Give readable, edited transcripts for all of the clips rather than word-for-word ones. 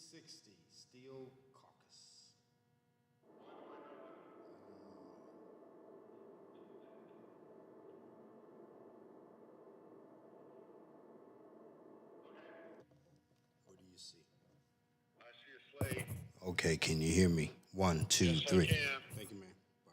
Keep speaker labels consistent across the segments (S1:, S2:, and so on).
S1: 360 Steel Caucus. What do you see?
S2: I see a slate.
S1: Okay, can you hear me? One, two,
S2: Yes, I
S1: three.
S2: can.
S1: Thank you, man. Bye.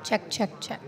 S3: Check, check, check.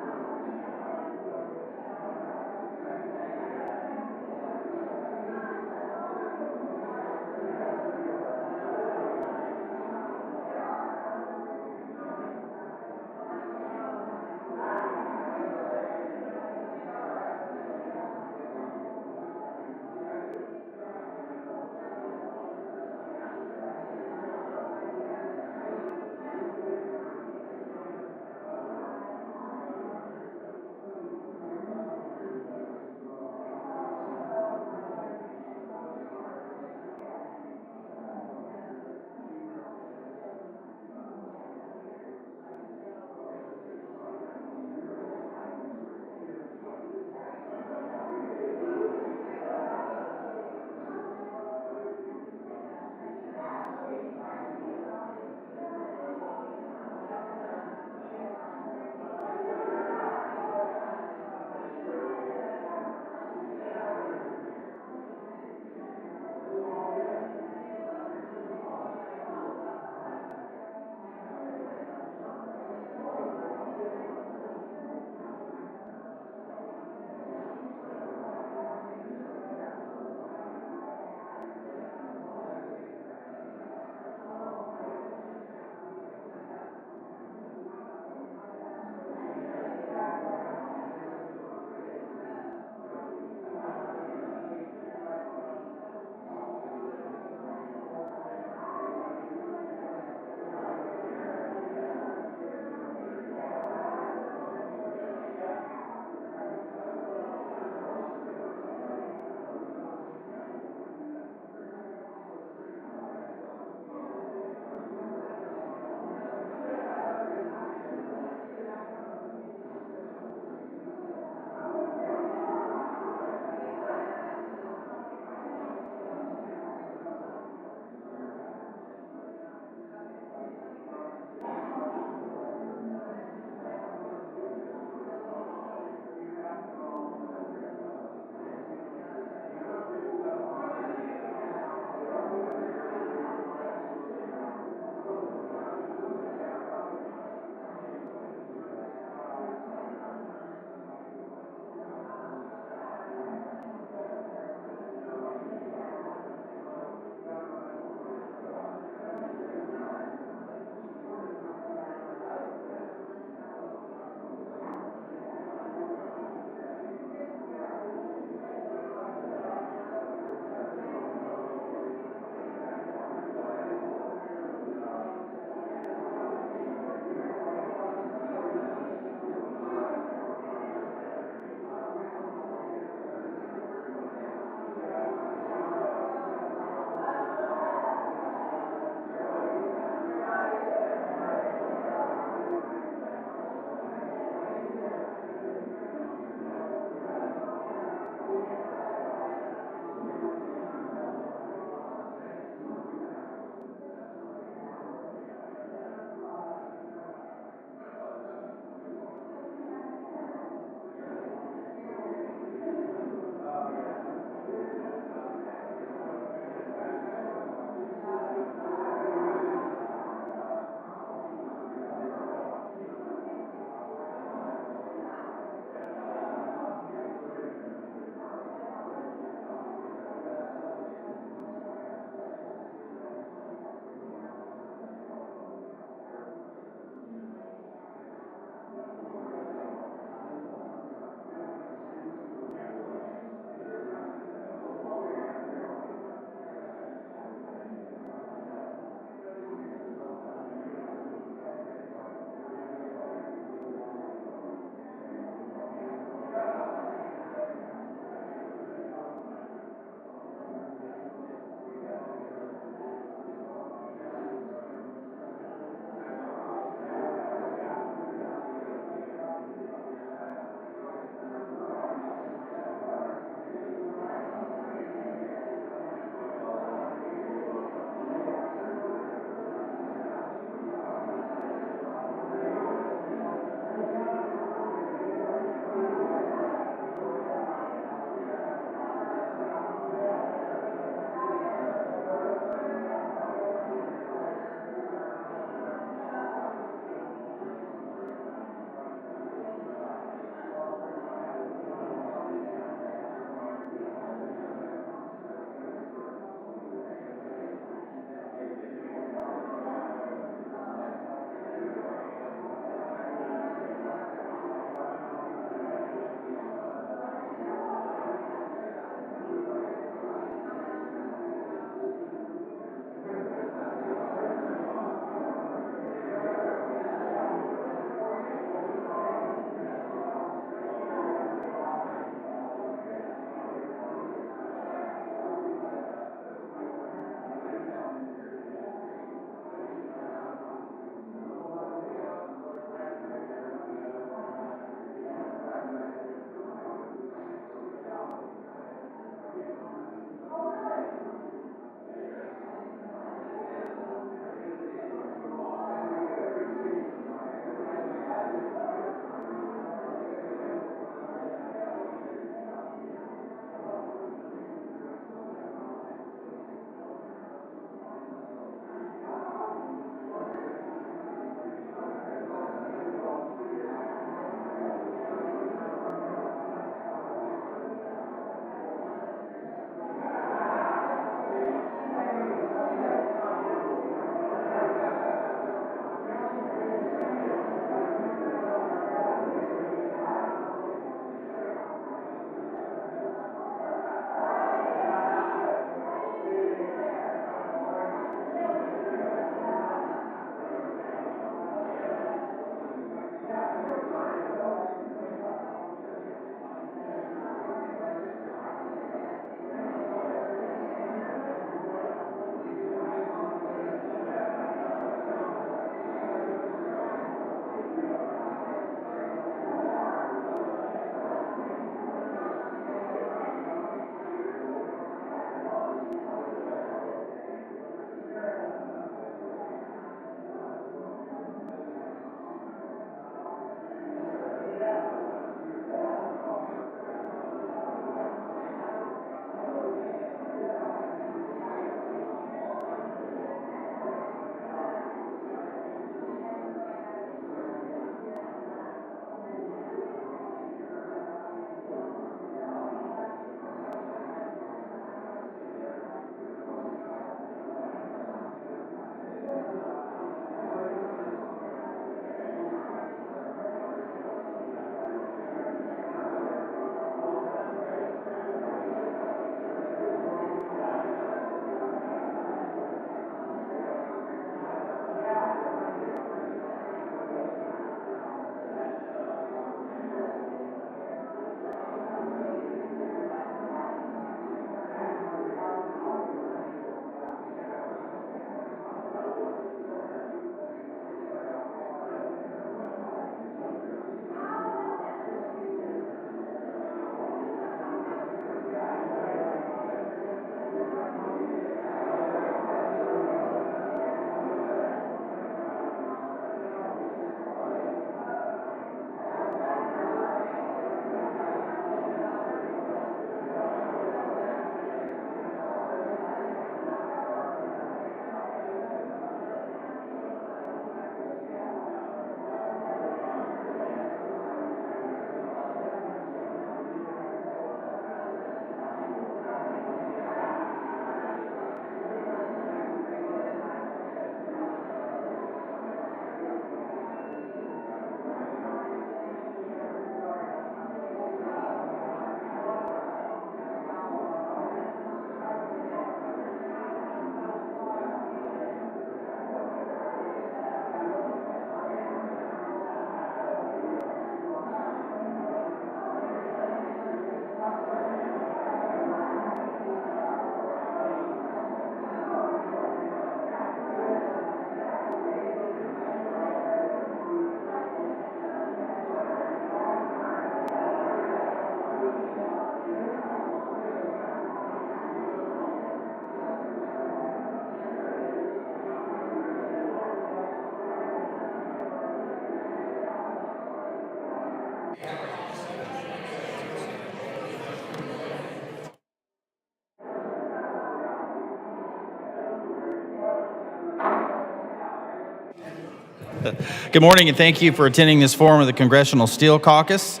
S3: Good morning, and thank you for attending this forum of the Congressional Steel Caucus.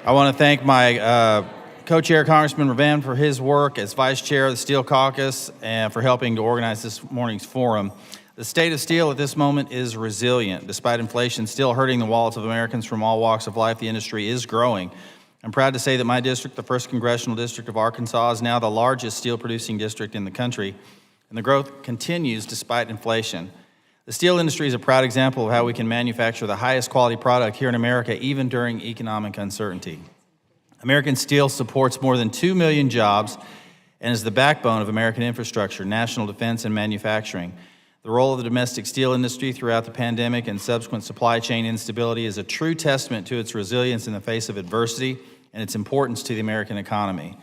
S3: I want to thank my co-chair, Congressman Mervan, for his work as vice chair of the Steel Caucus and for helping to organize this morning's forum. The state of steel at this moment is resilient. Despite inflation still hurting the wallets of Americans from all walks of life, the industry is growing. I'm proud to say that my district, the 1st Congressional District of Arkansas, is now the largest steel-producing district in the country, and the growth continues despite inflation. The steel industry is a proud example of how we can manufacture the highest quality product here in America, even during economic uncertainty. American steel supports more than 2 million jobs and is the backbone of American infrastructure, national defense, and manufacturing. The role of the domestic steel industry throughout the pandemic and subsequent supply chain instability is a true testament to its resilience in the face of adversity and its importance to the American economy.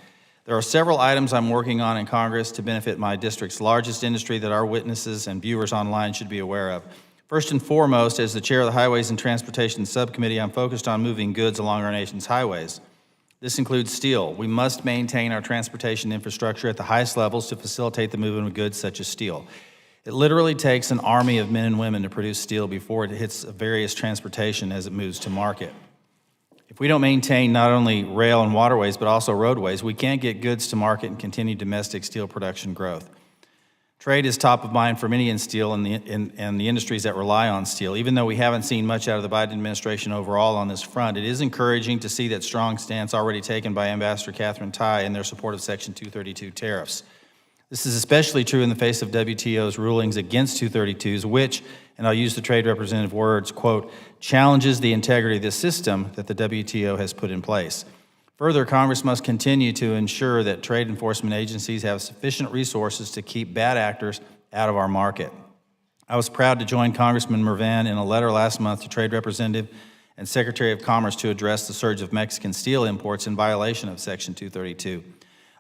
S3: There are several items I'm working on in Congress to benefit my district's largest industry that our witnesses and viewers online should be aware of. First and foremost, as the chair of the Highways and Transportation Subcommittee, I'm focused on moving goods along our nation's highways. This includes steel. We must maintain our transportation infrastructure at the highest levels to facilitate the movement of goods such as steel. It literally takes an army of men and women to produce steel before it hits various transportation as it moves to market. If we don't maintain not only rail and waterways, but also roadways, we can't get goods to market and continue domestic steel production growth. Trade is top of mind for many in steel and the industries that rely on steel. Even though we haven't seen much out of the Biden administration overall on this front, it is encouraging to see that strong stance already taken by Ambassador Catherine Tai in their support of Section 232 tariffs. This is especially true in the face of WTO's rulings against 232s, which, and I'll use the trade representative words, quote, challenges the integrity of the system that the WTO has put in place. Further, Congress must continue to ensure that trade enforcement agencies have sufficient resources to keep bad actors out of our market. I was proud to join Congressman Mervan in a letter last month to Trade Representative and Secretary of Commerce to address the surge of Mexican steel imports in violation of Section 232.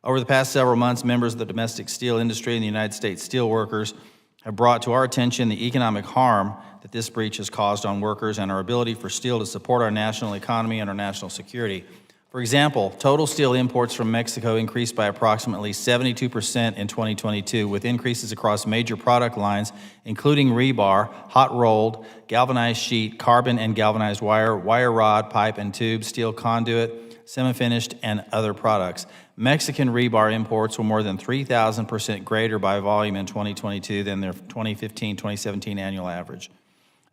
S3: Over the past several months, members of the domestic steel industry and the United States steelworkers have brought to our attention the economic harm that this breach has caused on workers and our ability for steel to support our national economy and our national security. For example, total steel imports from Mexico increased by approximately 72% in 2022, with increases across major product lines, including rebar, hot-rolled, galvanized sheet, carbon and galvanized wire, wire rod, pipe and tube, steel conduit, semi-finished, and other products. Mexican rebar imports were more than 3,000% greater by volume in 2022 than their 2015-2017 annual average.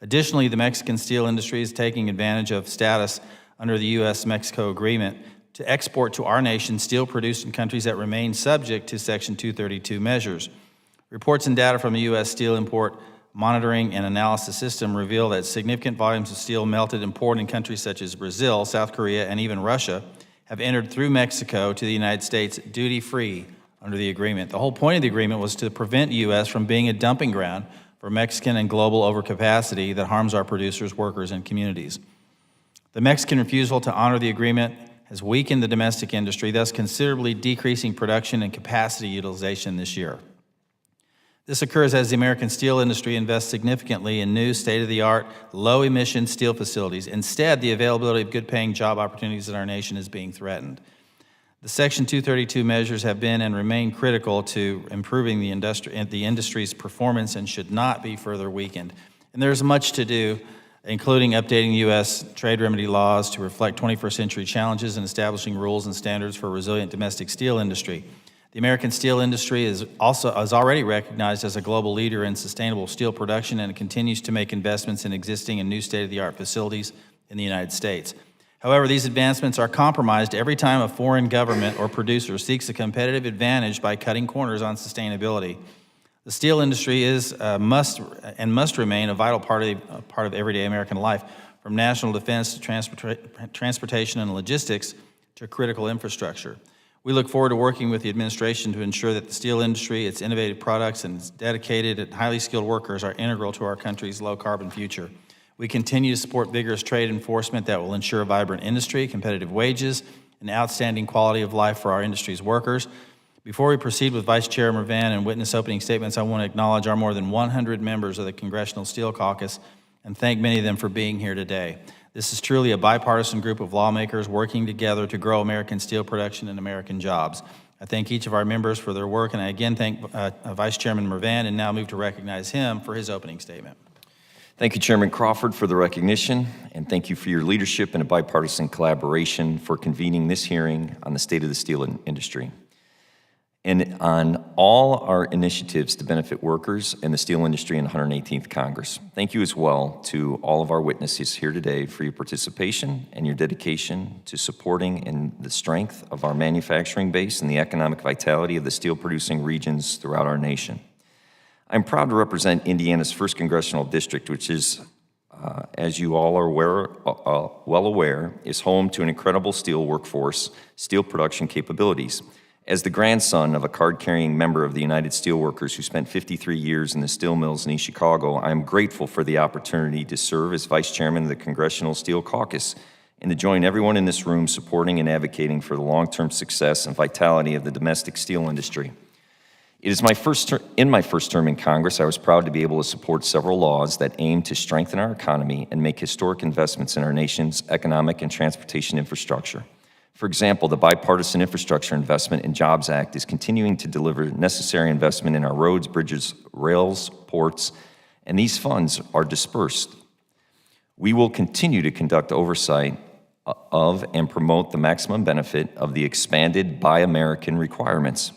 S3: Additionally, the Mexican steel industry is taking advantage of status under the U.S.-Mexico agreement to export to our nation steel produced in countries that remain subject to Section 232 measures. Reports and data from the U.S. Steel Import Monitoring and Analysis System reveal that significant volumes of steel melted and poured in countries such as Brazil, South Korea, and even Russia have entered through Mexico to the United States duty-free under the agreement. The whole point of the agreement was to prevent the U.S. from being a dumping ground for Mexican and global overcapacity that harms our producers, workers, and communities. The Mexican refusal to honor the agreement has weakened the domestic industry, thus considerably decreasing production and capacity utilization this year. This occurs as the American steel industry invests significantly in new, state-of-the-art, low-emission steel facilities. Instead, the availability of good-paying job opportunities in our nation is being threatened. The Section 232 measures have been and remain critical to improving the industry's performance and should not be further weakened. And there's much to do, including updating U.S. trade remedy laws to reflect 21st century challenges and establishing rules and standards for a resilient domestic steel industry. The American steel industry is already recognized as a global leader in sustainable steel production, and it continues to make investments in existing and new state-of-the-art facilities in the United States. However, these advancements are compromised every time a foreign government or producer seeks a competitive advantage by cutting corners on sustainability. The steel industry must remain a vital part of everyday American life, from national defense to transportation and logistics to critical infrastructure. We look forward to working with the administration to ensure that the steel industry, its innovative products, and its dedicated and highly skilled workers are integral to our country's low-carbon future. We continue to support vigorous trade enforcement that will ensure a vibrant industry, competitive wages, and outstanding quality of life for our industry's workers. Before we proceed with Vice Chair Mervan and witness opening statements, I want to acknowledge our more than 100 members of the Congressional Steel Caucus and thank many of them for being here today. This is truly a bipartisan group of lawmakers working together to grow American steel production and American jobs. I thank each of our members for their work, and I again thank Vice Chairman Mervan, and now move to recognize him for his opening statement.
S4: Thank you, Chairman Crawford, for the recognition, and thank you for your leadership and a bipartisan collaboration for convening this hearing on the state of the steel industry and on all our initiatives to benefit workers and the steel industry in the 118th Congress. Thank you as well to all of our witnesses here today for your participation and your dedication to supporting and the strength of our manufacturing base and the economic vitality of the steel-producing regions throughout our nation. I'm proud to represent Indiana's 1st Congressional District, which is, as you all are well aware, is home to an incredible steel workforce, steel production capabilities. As the grandson of a card-carrying member of the United Steelworkers who spent 53 years in the steel mills in East Chicago, I am grateful for the opportunity to serve as Vice Chairman of the Congressional Steel Caucus and to join everyone in this room supporting and advocating for the long-term success and vitality of the domestic steel industry. It is in my first term in Congress, I was proud to be able to support several laws that aim to strengthen our economy and make historic investments in our nation's economic and transportation infrastructure. For example, the Bipartisan Infrastructure Investment and Jobs Act is continuing to deliver necessary investment in our roads, bridges, rails, ports, and these funds are dispersed. We will continue to conduct oversight of and promote the maximum benefit of the expanded Buy American requirements.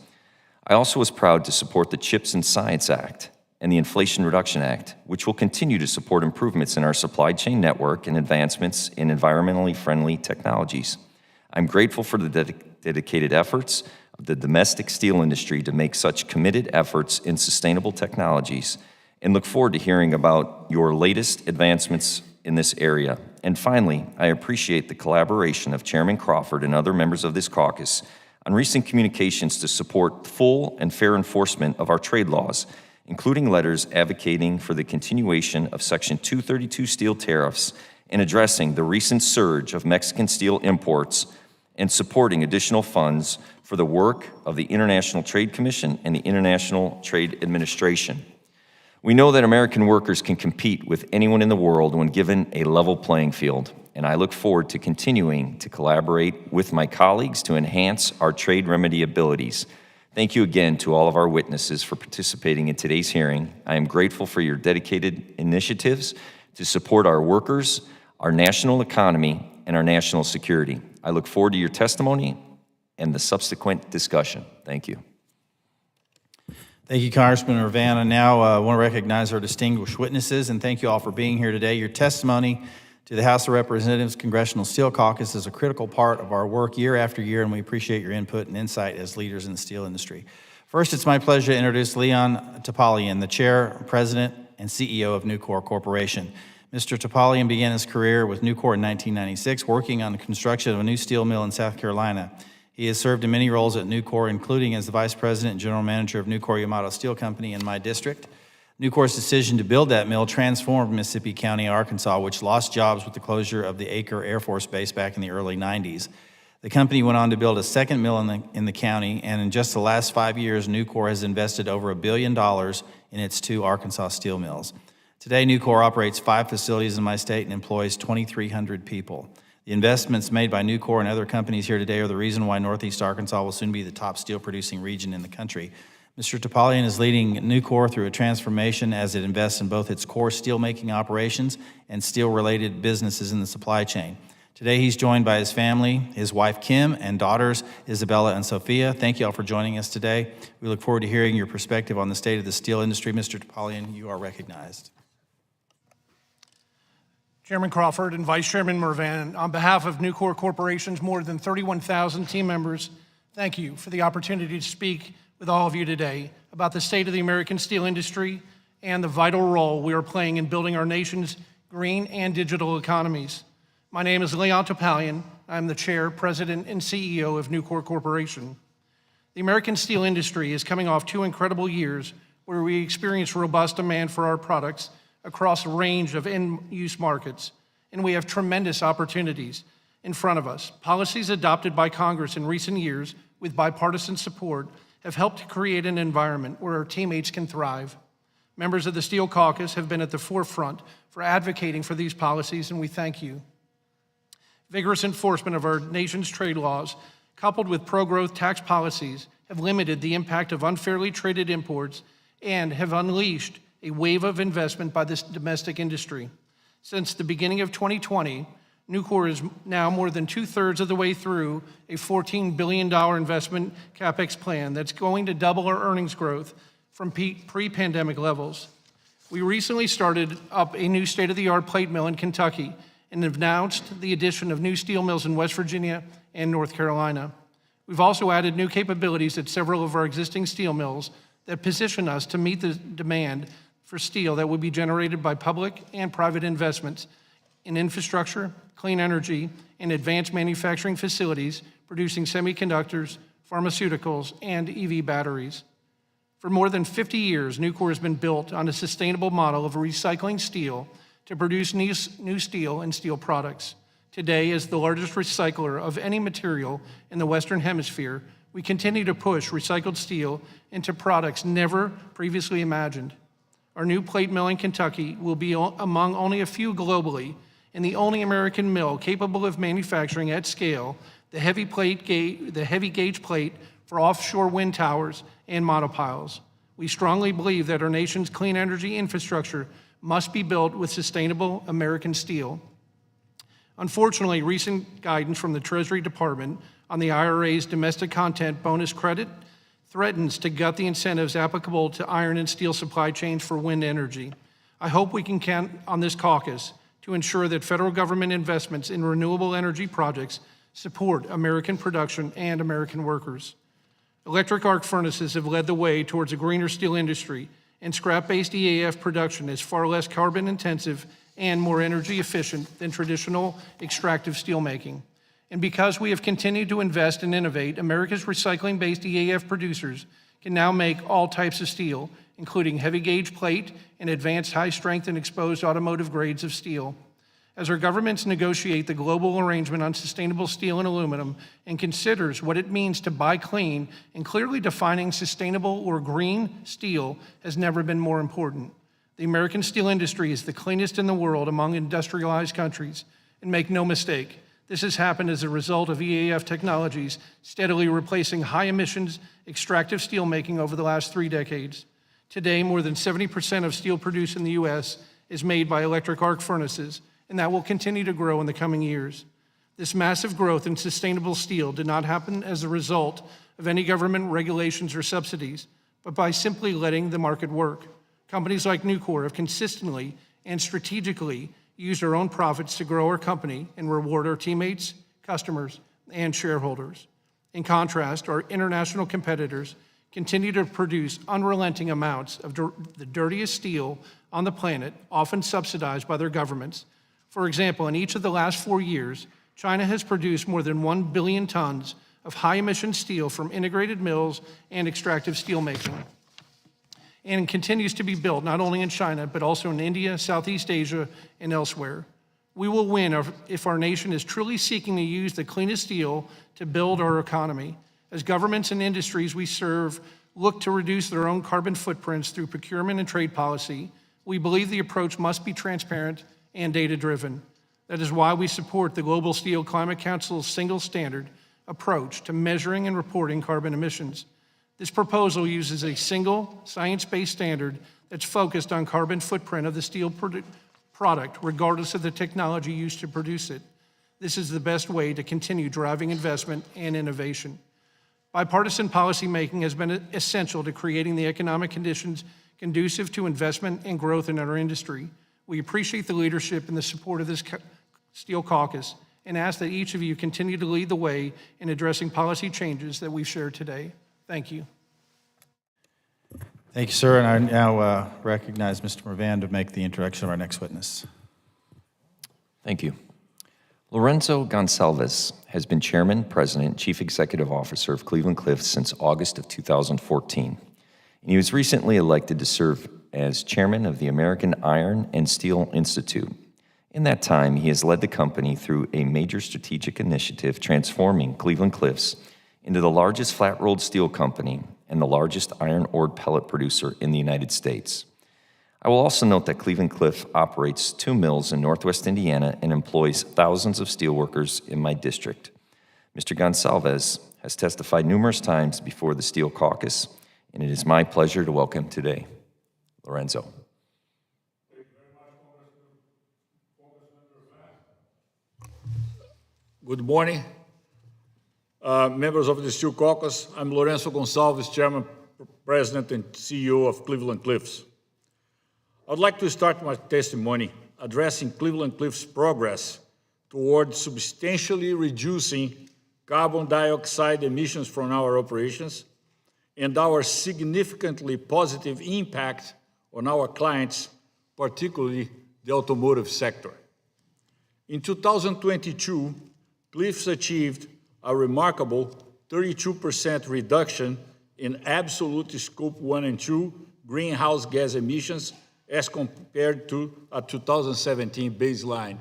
S4: I also was proud to support the CHIPS and Science Act and the Inflation Reduction Act, which will continue to support improvements in our supply chain network and advancements in environmentally friendly technologies. I'm grateful for the dedicated efforts of the domestic steel industry to make such committed efforts in sustainable technologies and look forward to hearing about your latest advancements in this area. And finally, I appreciate the collaboration of Chairman Crawford and other members of this caucus on recent communications to support full and fair enforcement of our trade laws, including letters advocating for the continuation of Section 232 steel tariffs and addressing the recent surge of Mexican steel imports and supporting additional funds for the work of the International Trade Commission and the International Trade Administration. We know that American workers can compete with anyone in the world when given a level playing field, and I look forward to continuing to collaborate with my colleagues to enhance our trade remedy abilities. Thank you again to all of our witnesses for participating in today's hearing. I am grateful for your dedicated initiatives to support our workers, our national economy, and our national security. I look forward to your testimony and the subsequent discussion. Thank you.
S3: Thank you, Congressman Ravan. I now want to recognize our distinguished witnesses, and thank you all for being here today. Your testimony to the House of Representatives Congressional Steel Caucus is a critical part of our work year after year, and we appreciate your input and insight as leaders in the steel industry. First, it's my pleasure to introduce Leon Topalian, the Chair, President, and CEO of Nucor Corporation. Mr. Topalian began his career with Nucor in 1996, working on the construction of a new steel mill in South Carolina. He has served in many roles at Nucor, including as the Vice President and General Manager of Nucor-Yamato Steel Company in my district. Nucor's decision to build that mill transformed Mississippi County, Arkansas, which lost jobs with the closure of the Acre Air Force Base back in the early 90s. The company went on to build a second mill in the county, and in just the last 5 years, Nucor has invested over $1 billion in its 2 Arkansas steel mills. Today, Nucor operates 5 facilities in my state and employs 2,300 people. The investments made by Nucor and other companies here today are the reason why Northeast Arkansas will soon be the top steel-producing region in the country. Mr. Topalian is leading Nucor through a transformation as it invests in both its core steel-making operations and steel-related businesses in the supply chain. Today, he's joined by his family, his wife Kim, and daughters Isabella and Sophia. Thank you all for joining us today. We look forward to hearing your perspective on the state of the steel industry. Mr. Topalian, you are recognized.
S5: Chairman Crawford and Vice Chairman Mervan, on behalf of Nucor Corporation's more than 31,000 team members, thank you for the opportunity to speak with all of you today about the state of the American steel industry and the vital role we are playing in building our nation's green and digital economies. My name is Leon Topalian. I'm the Chair, President, and CEO of Nucor Corporation. The American steel industry is coming off 2 incredible years where we experienced robust demand for our products across a range of end-use markets, and we have tremendous opportunities in front of us. Policies adopted by Congress in recent years with bipartisan support have helped to create an environment where our teammates can thrive. Members of the Steel Caucus have been at the forefront for advocating for these policies, and we thank you. Vigorous enforcement of our nation's trade laws, coupled with pro-growth tax policies, have limited the impact of unfairly traded imports and have unleashed a wave of investment by this domestic industry. Since the beginning of 2020, Nucor is now more than 2/3 of the way through a $14 billion investment CapEx plan that's going to double our earnings growth from pre-pandemic levels. We recently started up a new state-of-the-art plate mill in Kentucky and have announced the addition of new steel mills in West Virginia and North Carolina. We've also added new capabilities at several of our existing steel mills that position us to meet the demand for steel that will be generated by public and private investments in infrastructure, clean energy, and advanced manufacturing facilities producing semiconductors, pharmaceuticals, and EV batteries. For more than 50 years, Nucor has been built on a sustainable model of recycling steel to produce new steel and steel products. Today, as the largest recycler of any material in the Western Hemisphere, we continue to push recycled steel into products never previously imagined. Our new plate mill in Kentucky will be among only a few globally and the only American mill capable of manufacturing at scale the heavy gauge plate for offshore wind towers and monopiles. We strongly believe that our nation's clean energy infrastructure must be built with sustainable American steel. Unfortunately, recent guidance from the Treasury Department on the IRA's domestic content bonus credit threatens to gut the incentives applicable to iron and steel supply chains for wind energy. I hope we can count on this caucus to ensure that federal government investments in renewable energy projects support American production and American workers. Electric arc furnaces have led the way towards a greener steel industry, and scrap-based EAF production is far less carbon intensive and more energy efficient than traditional extractive steelmaking. And because we have continued to invest and innovate, America's recycling-based EAF producers can now make all types of steel, including heavy gauge plate and advanced high strength and exposed automotive grades of steel. As our governments negotiate the global arrangement on sustainable steel and aluminum and considers what it means to buy clean, and clearly defining sustainable or green steel has never been more important. The American steel industry is the cleanest in the world among industrialized countries. And make no mistake, this has happened as a result of EAF technologies steadily replacing high emissions extractive steelmaking over the last 3 decades. Today, more than 70% of steel produced in the U.S. is made by electric arc furnaces, and that will continue to grow in the coming years. This massive growth in sustainable steel did not happen as a result of any government regulations or subsidies, but by simply letting the market work. Companies like Nucor have consistently and strategically used our own profits to grow our company and reward our teammates, customers, and shareholders. In contrast, our international competitors continue to produce unrelenting amounts of the dirtiest steel on the planet, often subsidized by their governments. For example, in each of the last 4 years, China has produced more than 1 billion tons of high-emission steel from integrated mills and extractive steelmaking, and continues to be built not only in China, but also in India, Southeast Asia, and elsewhere. We will win if our nation is truly seeking to use the cleanest steel to build our economy. As governments and industries we serve look to reduce their own carbon footprints through procurement and trade policy, we believe the approach must be transparent and data-driven. That is why we support the Global Steel Climate Council's single standard approach to measuring and reporting carbon emissions. This proposal uses a single science-based standard that's focused on carbon footprint of the steel product, regardless of the technology used to produce it. This is the best way to continue driving investment and innovation. Bipartisan policymaking has been essential to creating the economic conditions conducive to investment and growth in our industry. We appreciate the leadership and the support of this Steel Caucus and ask that each of you continue to lead the way in addressing policy changes that we've shared today. Thank you.
S3: Thank you, sir. And I now recognize Mr. Mervan to make the introduction of our next witness.
S4: Thank you. Lorenzo Gonsalves has been Chairman, President, Chief Executive Officer of Cleveland-Cliffs since August of 2014. And he was recently elected to serve as Chairman of the American Iron and Steel Institute. In that time, he has led the company through a major strategic initiative transforming Cleveland-Cliffs into the largest flat-rolled steel company and the largest iron-ore pellet producer in the United States. I will also note that Cleveland-Cliffs operates 2 mills in Northwest Indiana and employs thousands of steelworkers in my district. Mr. Gonsalves has testified numerous times before the Steel Caucus, and it is my pleasure to welcome him today. Lorenzo.
S6: Good morning. Members of the Steel Caucus, I'm Lourenço Gonçalves, Chairman, President, and CEO of Cleveland-Cliffs. I'd like to start my testimony addressing Cleveland-Cliffs' progress toward substantially reducing carbon dioxide emissions from our operations and our significantly positive impact on our clients, particularly the automotive sector. In 2022, Cliffs achieved a remarkable 32% reduction in absolute Scope 1 and 2 greenhouse gas emissions as compared to a 2017 baseline.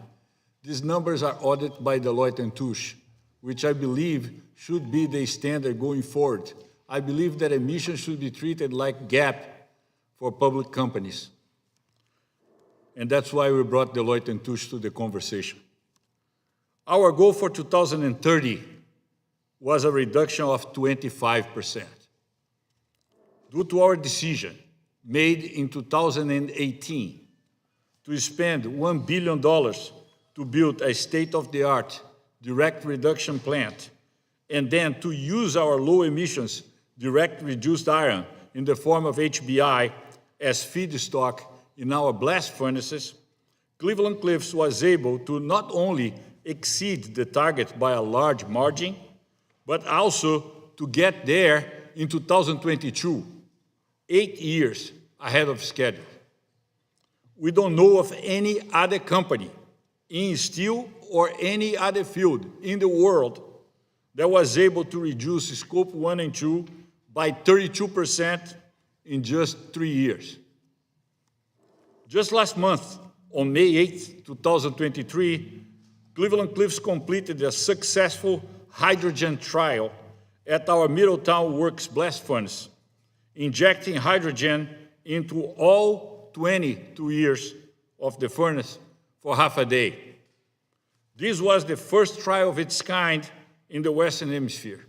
S6: These numbers are audited by Deloitte & Touche, which I believe should be the standard going forward. I believe that emissions should be treated like GAAP for public companies. And that's why we brought Deloitte & Touche to the conversation. Our goal for 2030 was a reduction of 25%. Due to our decision made in 2018 to spend $1 billion to build a state-of-the-art direct reduction plant, and then to use our low emissions direct reduced iron in the form of HBI as feedstock in our blast furnaces, Cleveland-Cliffs was able to not only exceed the target by a large margin, but also to get there in 2022, 8 years ahead of schedule. We don't know of any other company in steel or any other field in the world that was able to reduce Scope 1 and 2 by 32% in just 3 years. Just last month, on May 8, 2023, Cleveland-Cliffs completed a successful hydrogen trial at our Middletown Works blast furnace, injecting hydrogen into all 22 years of the furnace for half a day. This was the first trial of its kind in the Western Hemisphere.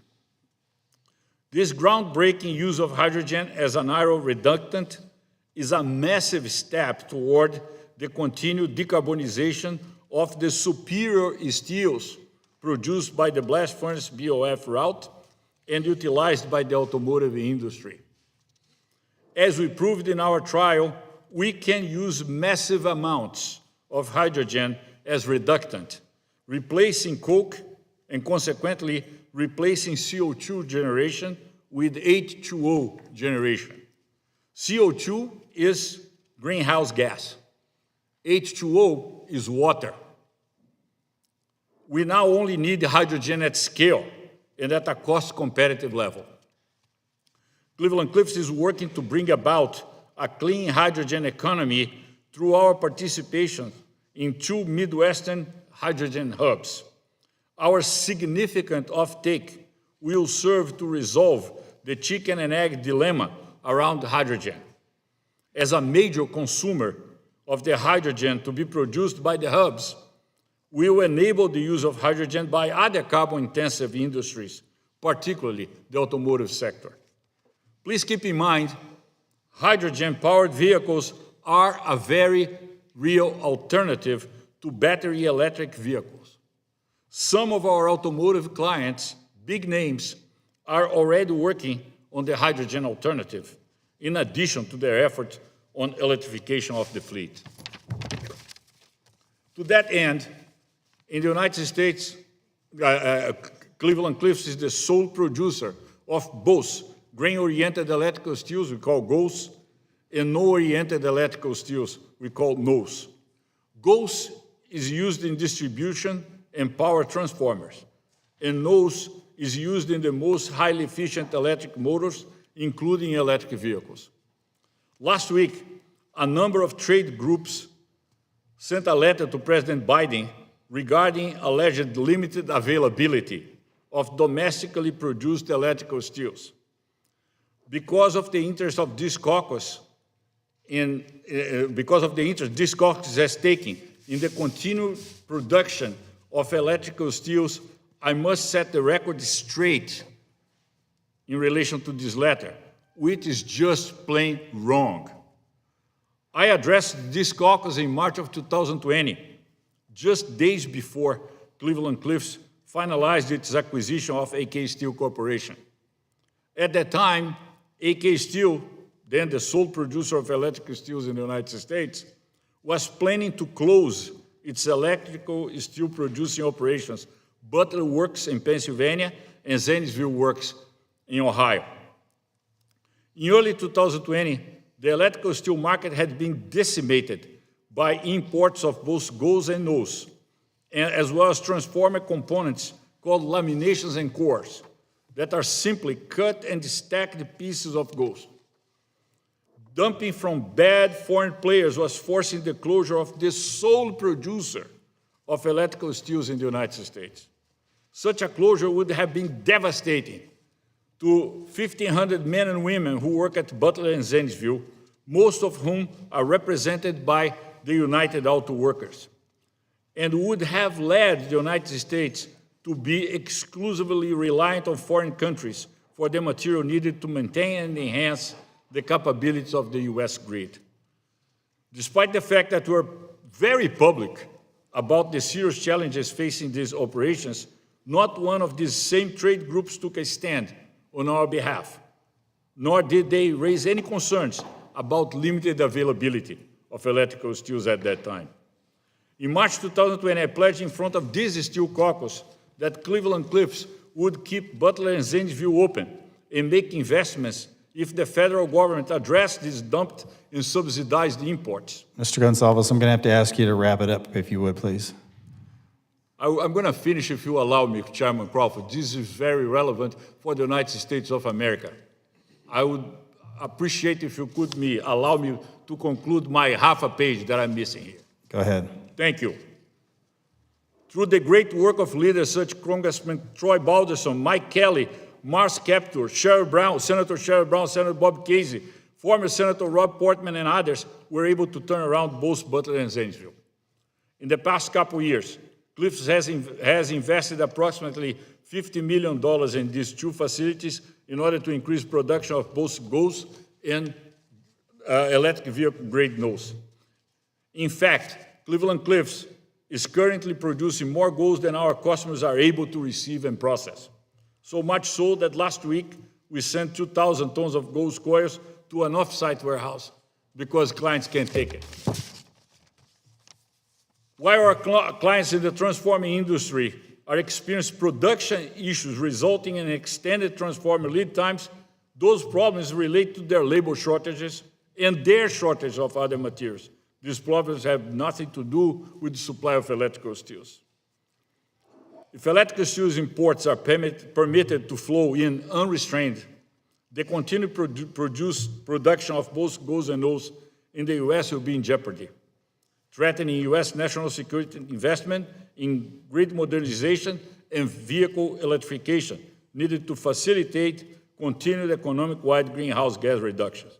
S6: This groundbreaking use of hydrogen as an iron reductant is a massive step toward the continued decarbonization of the superior steels produced by the blast furnace BOF route and utilized by the automotive industry. As we proved in our trial, we can use massive amounts of hydrogen as reductant, replacing coke and consequently replacing CO2 generation with H2O generation. CO2 is greenhouse gas. H2O is water. We now only need hydrogen at scale and at a cost-competitive level. Cleveland-Cliffs is working to bring about a clean hydrogen economy through our participation in 2 Midwestern hydrogen hubs. Our significant offtake will serve to resolve the chicken and egg dilemma around hydrogen. As a major consumer of the hydrogen to be produced by the hubs, we will enable the use of hydrogen by other carbon-intensive industries, particularly the automotive sector. Please keep in mind, hydrogen-powered vehicles are a very real alternative to battery electric vehicles. Some of our automotive clients, big names, are already working on the hydrogen alternative, in addition to their efforts on electrification of the fleet. To that end, in the United States, Cleveland-Cliffs is the sole producer of both grain-oriented electrical steels, we call GOES, and no-oriented electrical steels, we call NOES. GOES is used in distribution and power transformers, and NOES is used in the most highly efficient electric motors, including electric vehicles. Last week, a number of trade groups sent a letter to President Biden regarding alleged limited availability of domestically produced electrical steels. Because of the interest of this caucus, this caucus has taken in the continued production of electrical steels, I must set the record straight in relation to this letter, which is just plain wrong. I addressed this caucus in March of 2020, just days before Cleveland-Cliffs finalized its acquisition of AK Steel Corporation. At that time, AK Steel, then the sole producer of electrical steels in the United States, was planning to close its electrical steel producing operations, Butler Works in Pennsylvania and Zanesville Works in Ohio. In early 2020, the electrical steel market had been decimated by imports of both GOES and NOES, as well as transformer components called laminations and cores that are simply cut and stacked pieces of GOES. Dumping from bad foreign players was forcing the closure of the sole producer of electrical steels in the United States. Such a closure would have been devastating to 1,500 men and women who work at Butler and Zanesville, most of whom are represented by the United Auto Workers, and would have led the United States to be exclusively reliant on foreign countries for the material needed to maintain and enhance the capabilities of the US grid. Despite the fact that we're very public about the serious challenges facing these operations, not one of these same trade groups took a stand on our behalf, nor did they raise any concerns about limited availability of electrical steels at that time. In March 2020, I pledged in front of this Steel Caucus that Cleveland-Cliffs would keep Butler and Zanesville open and make investments if the federal government addressed these dumped and subsidized imports.
S3: Mr. Gonsalves, I'm going to have to ask you to wrap it up, if you would, please.
S6: I'm going to finish, if you allow me, Chairman Crawford. This is very relevant for the United States of America. I would appreciate if you could allow me to conclude my half a page that I'm missing here.
S3: Go ahead.
S6: Thank you. Through the great work of leaders such Congressman Troy Balderson, Mike Kelly, Mars Captor, Senator Sherrod Brown, Senator Bob Casey, former Senator Rob Portman, and others, were able to turn around both Butler and Zanesville. In the past couple of years, Cliffs has invested approximately $50 million in these two facilities in order to increase production of both GOES and electric vehicle-grade NOES. In fact, Cleveland-Cliffs is currently producing more GOES than our customers are able to receive and process. So much so that last week, we sent 2,000 tons of GOES coils to an off-site warehouse because clients can't take it. While our clients in the transforming industry are experiencing production issues resulting in extended transformer lead times, those problems relate to their labor shortages and their shortage of other materials. These problems have nothing to do with the supply of electrical steels. If electrical steels imports are permitted to flow in unrestrained, the continued production of both GOES and NOES in the U.S. will be in jeopardy, threatening U.S. national security investment in grid modernization and vehicle electrification needed to facilitate continued economic-wide greenhouse gas reductions.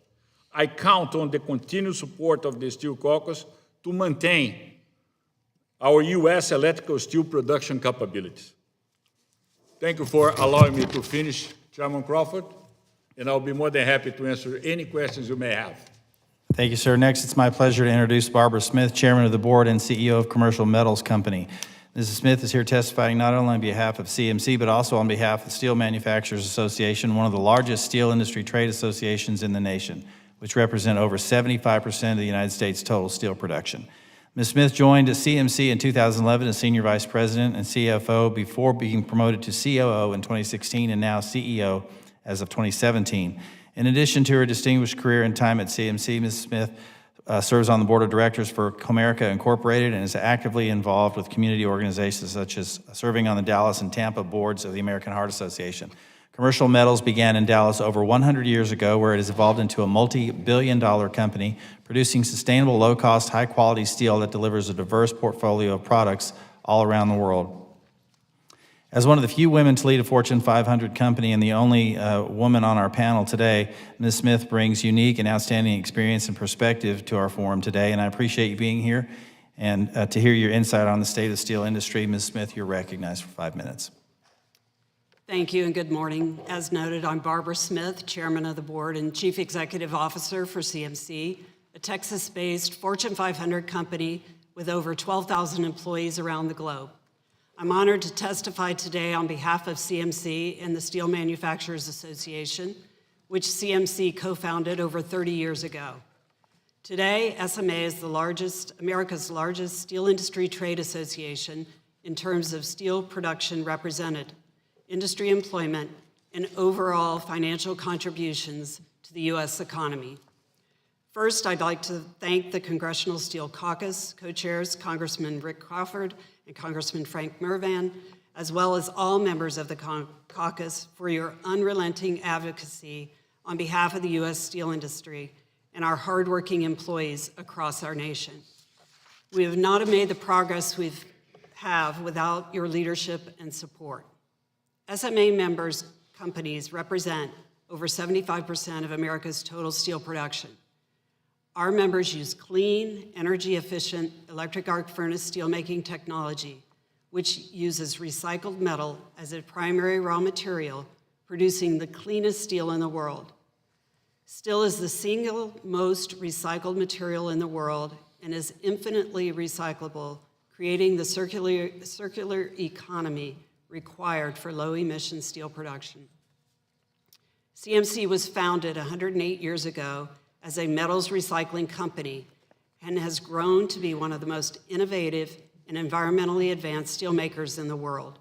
S6: I count on the continued support of the Steel Caucus to maintain our U.S. electrical steel production capabilities. Thank you for allowing me to finish, Chairman Crawford, and I'll be more than happy to answer any questions you may have.
S3: Thank you, sir. Next, it's my pleasure to introduce Barbara Smith, Chairman of the Board and CEO of Commercial Metals Company. Mrs. Smith is here testifying not only on behalf of CMC, but also on behalf of the Steel Manufacturers Association, one of the largest steel industry trade associations in the nation, which represent over 75% of the United States' total steel production. Ms. Smith joined CMC in 2011 as Senior Vice President and CFO before being promoted to COO in 2016 and now CEO as of 2017. In addition to her distinguished career and time at CMC, Ms. Smith serves on the board of directors for Comerica Incorporated and is actively involved with community organizations such as serving on the Dallas and Tampa boards of the American Heart Association. Commercial Metals began in Dallas over 100 years ago, where it has evolved into a multi-billion-dollar company producing sustainable, low-cost, high-quality steel that delivers a diverse portfolio of products all around the world. As one of the few women to lead a Fortune 500 company and the only woman on our panel today, Ms. Smith brings unique and outstanding experience and perspective to our forum today, and I appreciate you being here and to hear your insight on the state of the steel industry. Ms. Smith, you're recognized for 5 minutes.
S7: Thank you and good morning. As noted, I'm Barbara Smith, Chairman of the Board and Chief Executive Officer for CMC, a Texas-based Fortune 500 company with over 12,000 employees around the globe. I'm honored to testify today on behalf of CMC and the Steel Manufacturers Association, which CMC co-founded over 30 years ago. Today, SMA is America's largest steel industry trade association in terms of steel production represented, industry employment, and overall financial contributions to the U.S. economy. First, I'd like to thank the Congressional Steel Caucus co-chairs, Congressman Rick Crawford and Congressman Frank Mervan, as well as all members of the caucus for your unrelenting advocacy on behalf of the U.S. steel industry and our hardworking employees across our nation. We have not made the progress we have without your leadership and support. SMA members' companies represent over 75% of America's total steel production. Our members use clean, energy-efficient electric arc furnace steelmaking technology, which uses recycled metal as a primary raw material, producing the cleanest steel in the world. Steel is the single most recycled material in the world and is infinitely recyclable, creating the circular economy required for low-emission steel production. CMC was founded 108 years ago as a metals recycling company and has grown to be one of the most innovative and environmentally advanced steelmakers in the world.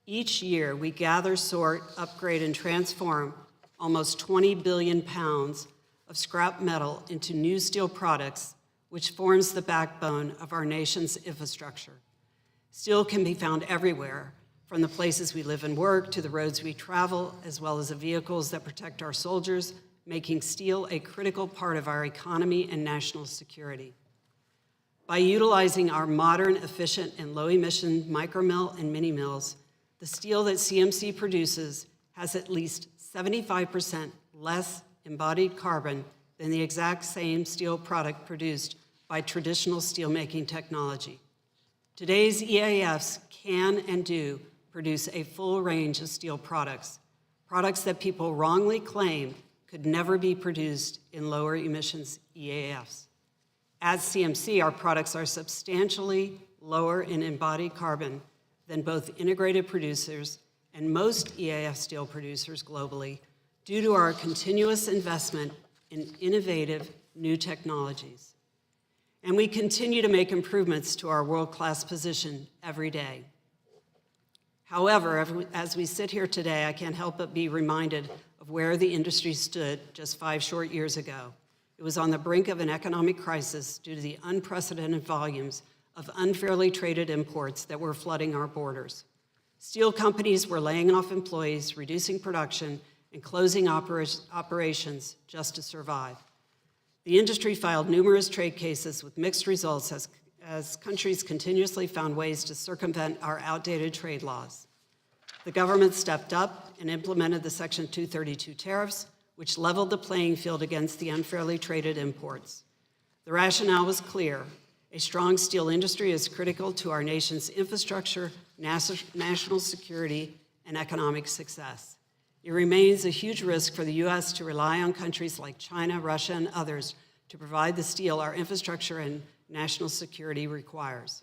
S7: Each year, we gather, sort, upgrade, and transform almost 20 billion pounds of scrap metal into new steel products, which forms the backbone of our nation's infrastructure. Steel can be found everywhere, from the places we live and work to the roads we travel, as well as the vehicles that protect our soldiers, making steel a critical part of our economy and national security. By utilizing our modern, efficient, and low-emission micromill and mini mills, the steel that CMC produces has at least 75% less embodied carbon than the exact same steel product produced by traditional steelmaking technology. Today's EAFs can and do produce a full range of steel products, products that people wrongly claim could never be produced in lower emissions EAFs. At CMC, our products are substantially lower in embodied carbon than both integrated producers and most EAF steel producers globally due to our continuous investment in innovative new technologies. And we continue to make improvements to our world-class position every day. However, as we sit here today, I can't help but be reminded of where the industry stood just 5 short years ago. It was on the brink of an economic crisis due to the unprecedented volumes of unfairly traded imports that were flooding our borders. Steel companies were laying off employees, reducing production, and closing operations just to survive. The industry filed numerous trade cases with mixed results as countries continuously found ways to circumvent our outdated trade laws. The government stepped up and implemented the Section 232 tariffs, which leveled the playing field against the unfairly traded imports. The rationale was clear. A strong steel industry is critical to our nation's infrastructure, national security, and economic success. It remains a huge risk for the U.S. to rely on countries like China, Russia, and others to provide the steel our infrastructure and national security requires.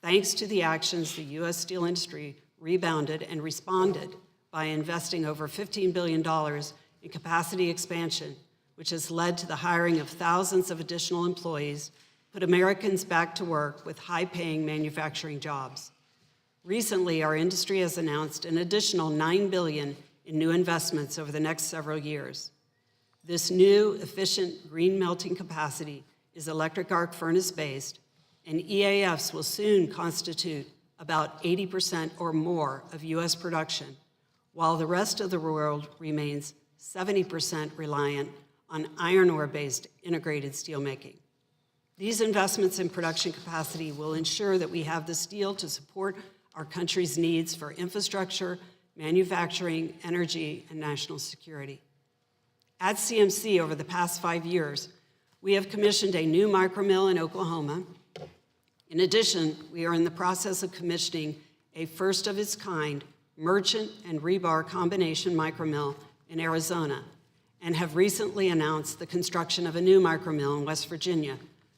S7: Thanks to the actions, the U.S. steel industry rebounded and responded by investing over $15 billion in capacity expansion, which has led to the hiring of thousands of additional employees, put Americans back to work with high-paying manufacturing jobs. Recently, our industry has announced an additional $9 billion in new investments over the next several years. This new, efficient green melting capacity is electric arc furnace-based, and EAFs will soon constitute about 80% or more of U.S. production, while the rest of the world remains 70% reliant on iron ore-based integrated steelmaking. These investments in production capacity will ensure that we have the steel to support our country's needs for infrastructure, manufacturing, energy, and national security. At CMC, over the past 5 years, we have commissioned a new micromill in Oklahoma. In addition, we are in the process of commissioning a first-of-its-kind merchant and rebar combination micromill in Arizona, and have recently announced the construction of a new micromill in West Virginia,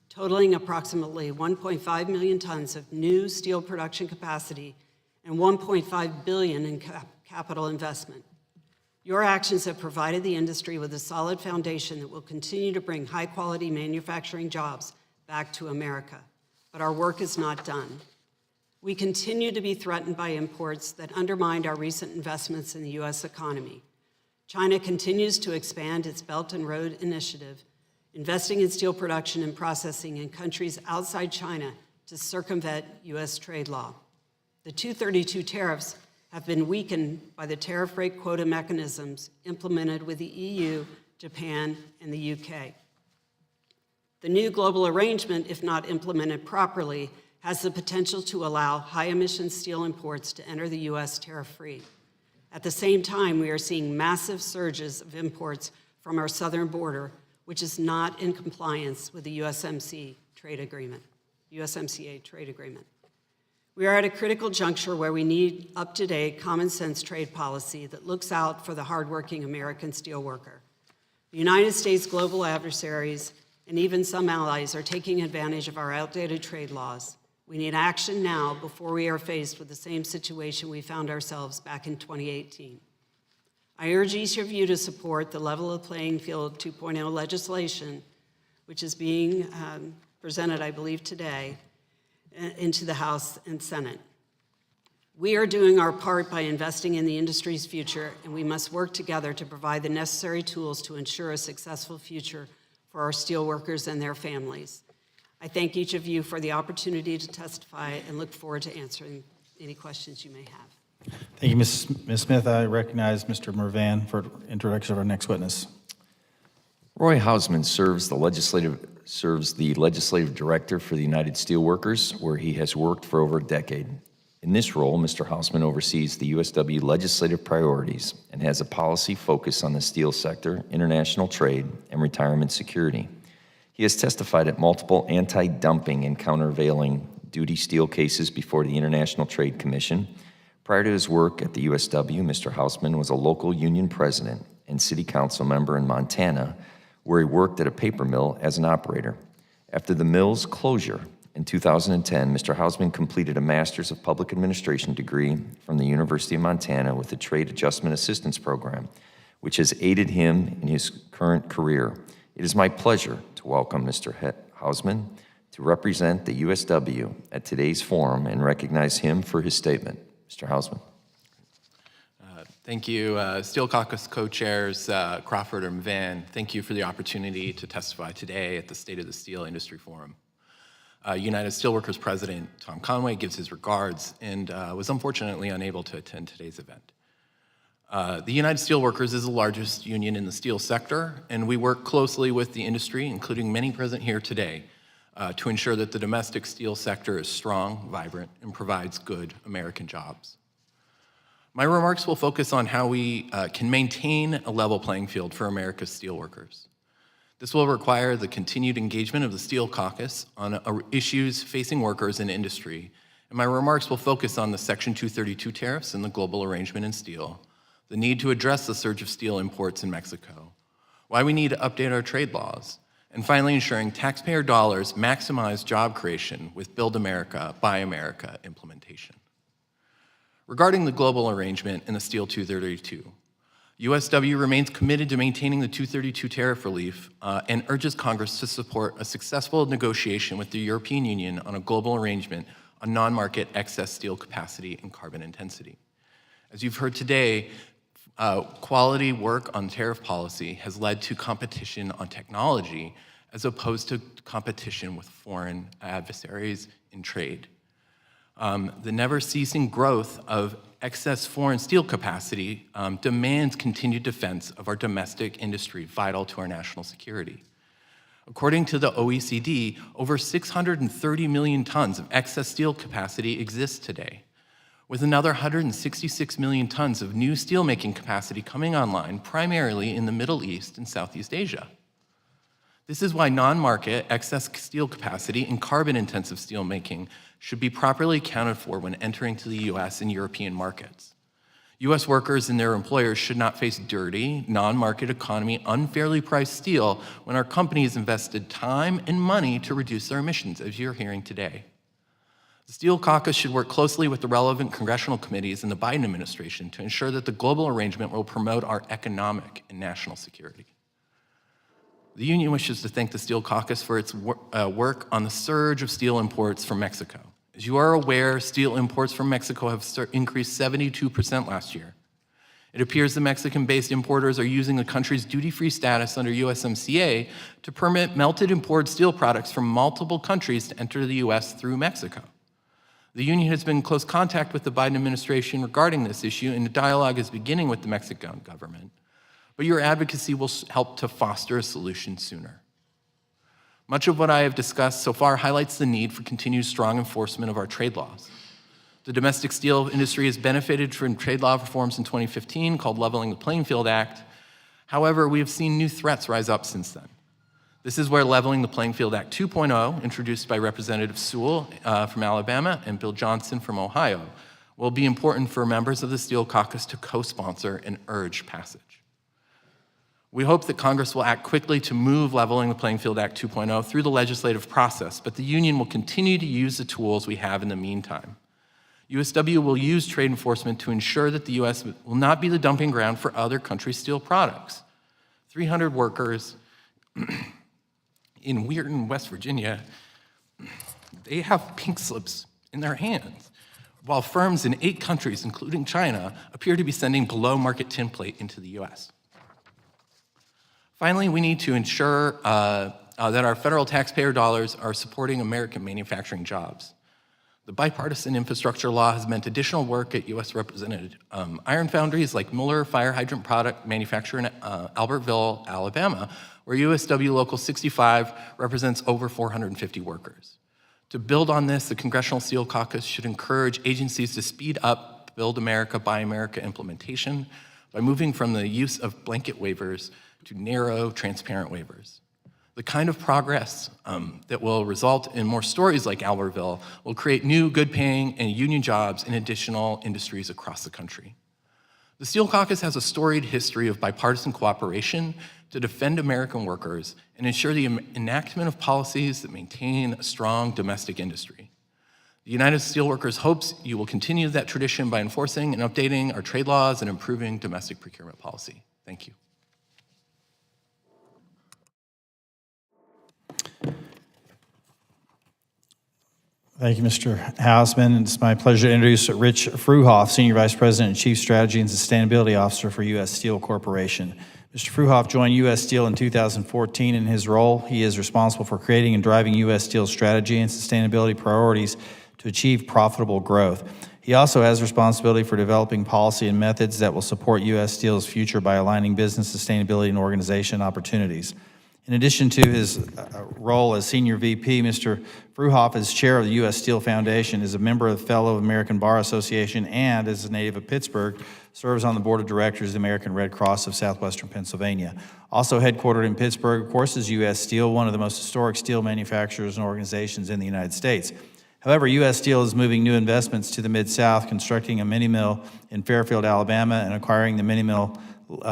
S7: totaling approximately 1.5 million tons of new steel production capacity and $1.5 billion in capital investment. Your actions have provided the industry with a solid foundation that will continue to bring high-quality manufacturing jobs back to America. But our work is not done. We continue to be threatened by imports that undermined our recent investments in the U.S. economy. China continues to expand its Belt and Road Initiative, investing in steel production and processing in countries outside China to circumvent U.S. trade law. The 232 tariffs have been weakened by the tariff rate quota mechanisms implemented with the EU, Japan, and the UK. The new global arrangement, if not implemented properly, has the potential to allow high-emission steel imports to enter the U.S. tariff-free. At the same time, we are seeing massive surges of imports from our southern border, which is not in compliance with the USMCA trade agreement. We are at a critical juncture where we need up-to-date, common-sense trade policy that looks out for the hardworking American steelworker. The United States' global adversaries and even some allies are taking advantage of our outdated trade laws. We need action now before we are faced with the same situation we found ourselves back in 2018. I urge each of you to support the Level of Playing Field 2.0 legislation, which is being presented, I believe, today, into the House and Senate. We are doing our part by investing in the industry's future, and we must work together to provide the necessary tools to ensure a successful future for our steelworkers and their families. I thank each of you for the opportunity to testify and look forward to answering any questions you may have.
S3: Thank you, Ms. Smith. I recognize Mr. Mervan for introduction of our next witness.
S4: Roy Hausman serves the legislative director for the United Steelworkers, where he has worked for over a decade. In this role, Mr. Hausman oversees the USW legislative priorities and has a policy focus on the steel sector, international trade, and retirement security. He has testified at multiple anti-dumping and countervailing duty steel cases before the International Trade Commission. Prior to his work at the USW, Mr. Hausman was a local union president and city council member in Montana, where he worked at a paper mill as an operator. After the mill's closure in 2010, Mr. Hausman completed a Master's of Public Administration degree from the University of Montana with the Trade Adjustment Assistance Program, which has aided him in his current career. It is my pleasure to welcome Mr. Hausman to represent the USW at today's forum and recognize him for his statement. Mr. Hausman.
S8: Thank you, Steel Caucus co-chairs Crawford and Van. Thank you for the opportunity to testify today at the State of the Steel Industry Forum. United Steelworkers President Tom Conway gives his regards and was unfortunately unable to attend today's event. The United Steelworkers is the largest union in the steel sector, and we work closely with the industry, including many present here today, to ensure that the domestic steel sector is strong, vibrant, and provides good American jobs. My remarks will focus on how we can maintain a level playing field for America's steelworkers. This will require the continued engagement of the Steel Caucus on issues facing workers in industry, and my remarks will focus on the Section 232 tariffs and the global arrangement in steel, the need to address the surge of steel imports in Mexico, why we need to update our trade laws, and finally ensuring taxpayer dollars maximize job creation with Build America, Buy America implementation. Regarding the global arrangement and the Steel 232, USW remains committed to maintaining the 232 tariff relief and urges Congress to support a successful negotiation with the European Union on a global arrangement on non-market excess steel capacity and carbon intensity. As you've heard today, quality work on tariff policy has led to competition on technology as opposed to competition with foreign adversaries in trade. The never-ceasing growth of excess foreign steel capacity demands continued defense of our domestic industry, vital to our national security. According to the OECD, over 630 million tons of excess steel capacity exists today, with another 166 million tons of new steelmaking capacity coming online, primarily in the Middle East and Southeast Asia. This is why non-market excess steel capacity and carbon-intensive steelmaking should be properly accounted for when entering to the U.S. and European markets. U.S. workers and their employers should not face dirty, non-market economy, unfairly priced steel when our companies invested time and money to reduce their emissions, as you're hearing today. The Steel Caucus should work closely with the relevant congressional committees in the Biden administration to ensure that the global arrangement will promote our economic and national security. The union wishes to thank the Steel Caucus for its work on the surge of steel imports from Mexico. As you are aware, steel imports from Mexico have increased 72% last year. It appears the Mexican-based importers are using the country's duty-free status under USMCA to permit melted imported steel products from multiple countries to enter the U.S. through Mexico. The union has been in close contact with the Biden administration regarding this issue, and the dialogue is beginning with the Mexican government. But your advocacy will help to foster a solution sooner. Much of what I have discussed so far highlights the need for continued strong enforcement of our trade laws. The domestic steel industry has benefited from trade law reforms in 2015 called Leveling the Playing Field Act. However, we have seen new threats rise up since then. This is where Leveling the Playing Field Act 2.0, introduced by Representative Sewell from Alabama and Bill Johnson from Ohio, will be important for members of the Steel Caucus to co-sponsor and urge passage. We hope that Congress will act quickly to move Leveling the Playing Field Act 2.0 through the legislative process, but the union will continue to use the tools we have in the meantime. USW will use trade enforcement to ensure that the U.S. will not be the dumping ground for other countries' steel products. 300 workers in Weirton, West Virginia, they have pink slips in their hands, while firms in 8 countries, including China, appear to be sending below-market tin plate into the U.S. Finally, we need to ensure that our federal taxpayer dollars are supporting American manufacturing jobs. The bipartisan infrastructure law has meant additional work at U.S.-represented iron foundries like Mueller Fire Hydrant Product Manufacturer in Albertville, Alabama, where USW Local 65 represents over 450 workers. To build on this, the Congressional Steel Caucus should encourage agencies to speed up Build America, Buy America implementation by moving from the use of blanket waivers to narrow, transparent waivers. The kind of progress that will result in more stories like Albertville will create new, good-paying, and union jobs in additional industries across the country. The Steel Caucus has a storied history of bipartisan cooperation to defend American workers and ensure the enactment of policies that maintain a strong domestic industry. The United Steelworkers hopes you will continue that tradition by enforcing and updating our trade laws and improving domestic procurement policy. Thank you.
S3: Thank you, Mr. Hausman. It's my pleasure to introduce Rich Fruhoff, Senior Vice President and Chief Strategy and Sustainability Officer for U.S. Steel Corporation. Mr. Fruhoff joined U.S. Steel in 2014. In his role, he is responsible for creating and driving U.S. Steel's strategy and sustainability priorities to achieve profitable growth. He also has responsibility for developing policy and methods that will support U.S. Steel's future by aligning business sustainability and organization opportunities. In addition to his role as Senior VP, Mr. Fruhoff is chair of the U.S. Steel Foundation, is a member of the Fellow of American Bar Association, and as a native of Pittsburgh, serves on the board of directors of the American Red Cross of Southwestern Pennsylvania. Also headquartered in Pittsburgh, of course, is U.S. Steel, one of the most historic steel manufacturers and organizations in the United States. However, U.S. Steel is moving new investments to the Mid-South, constructing a mini mill in Fairfield, Alabama, and acquiring the mini mill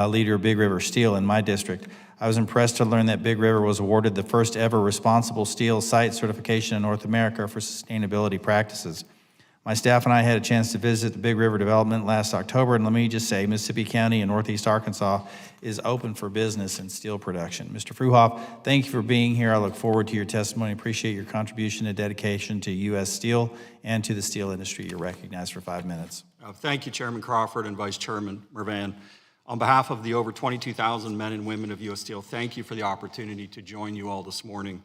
S3: leader Big River Steel in my district. I was impressed to learn that Big River was awarded the first ever responsible steel site certification in North America for sustainability practices. My staff and I had a chance to visit the Big River development last October, and let me just say, Mississippi County and Northeast Arkansas is open for business in steel production. Mr. Fruhoff, thank you for being here. I look forward to your testimony. Appreciate your contribution and dedication to U.S. Steel and to the steel industry. You're recognized for 5 minutes.
S9: Thank you, Chairman Crawford and Vice Chairman Mervan. On behalf of the over 22,000 men and women of U.S. Steel, thank you for the opportunity to join you all this morning.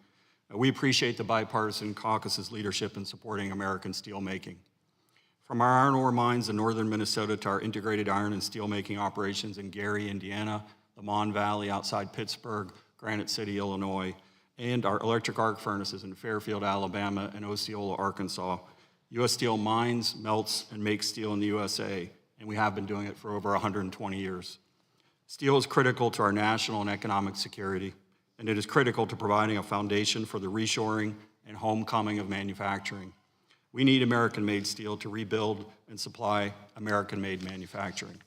S9: We appreciate the bipartisan caucus's leadership in supporting American steelmaking. From our iron ore mines in northern Minnesota to our integrated iron and steelmaking operations in Gary, Indiana, the Mon Valley outside Pittsburgh, Granite City, Illinois, and our electric arc furnaces in Fairfield, Alabama, and Osceola, Arkansas, U.S. Steel mines, melts, and makes steel in the USA, and we have been doing it for over 120 years. Steel is critical to our national and economic security, and it is critical to providing a foundation for the reshoring and homecoming of manufacturing. We need American-made steel to rebuild and supply American-made manufacturing.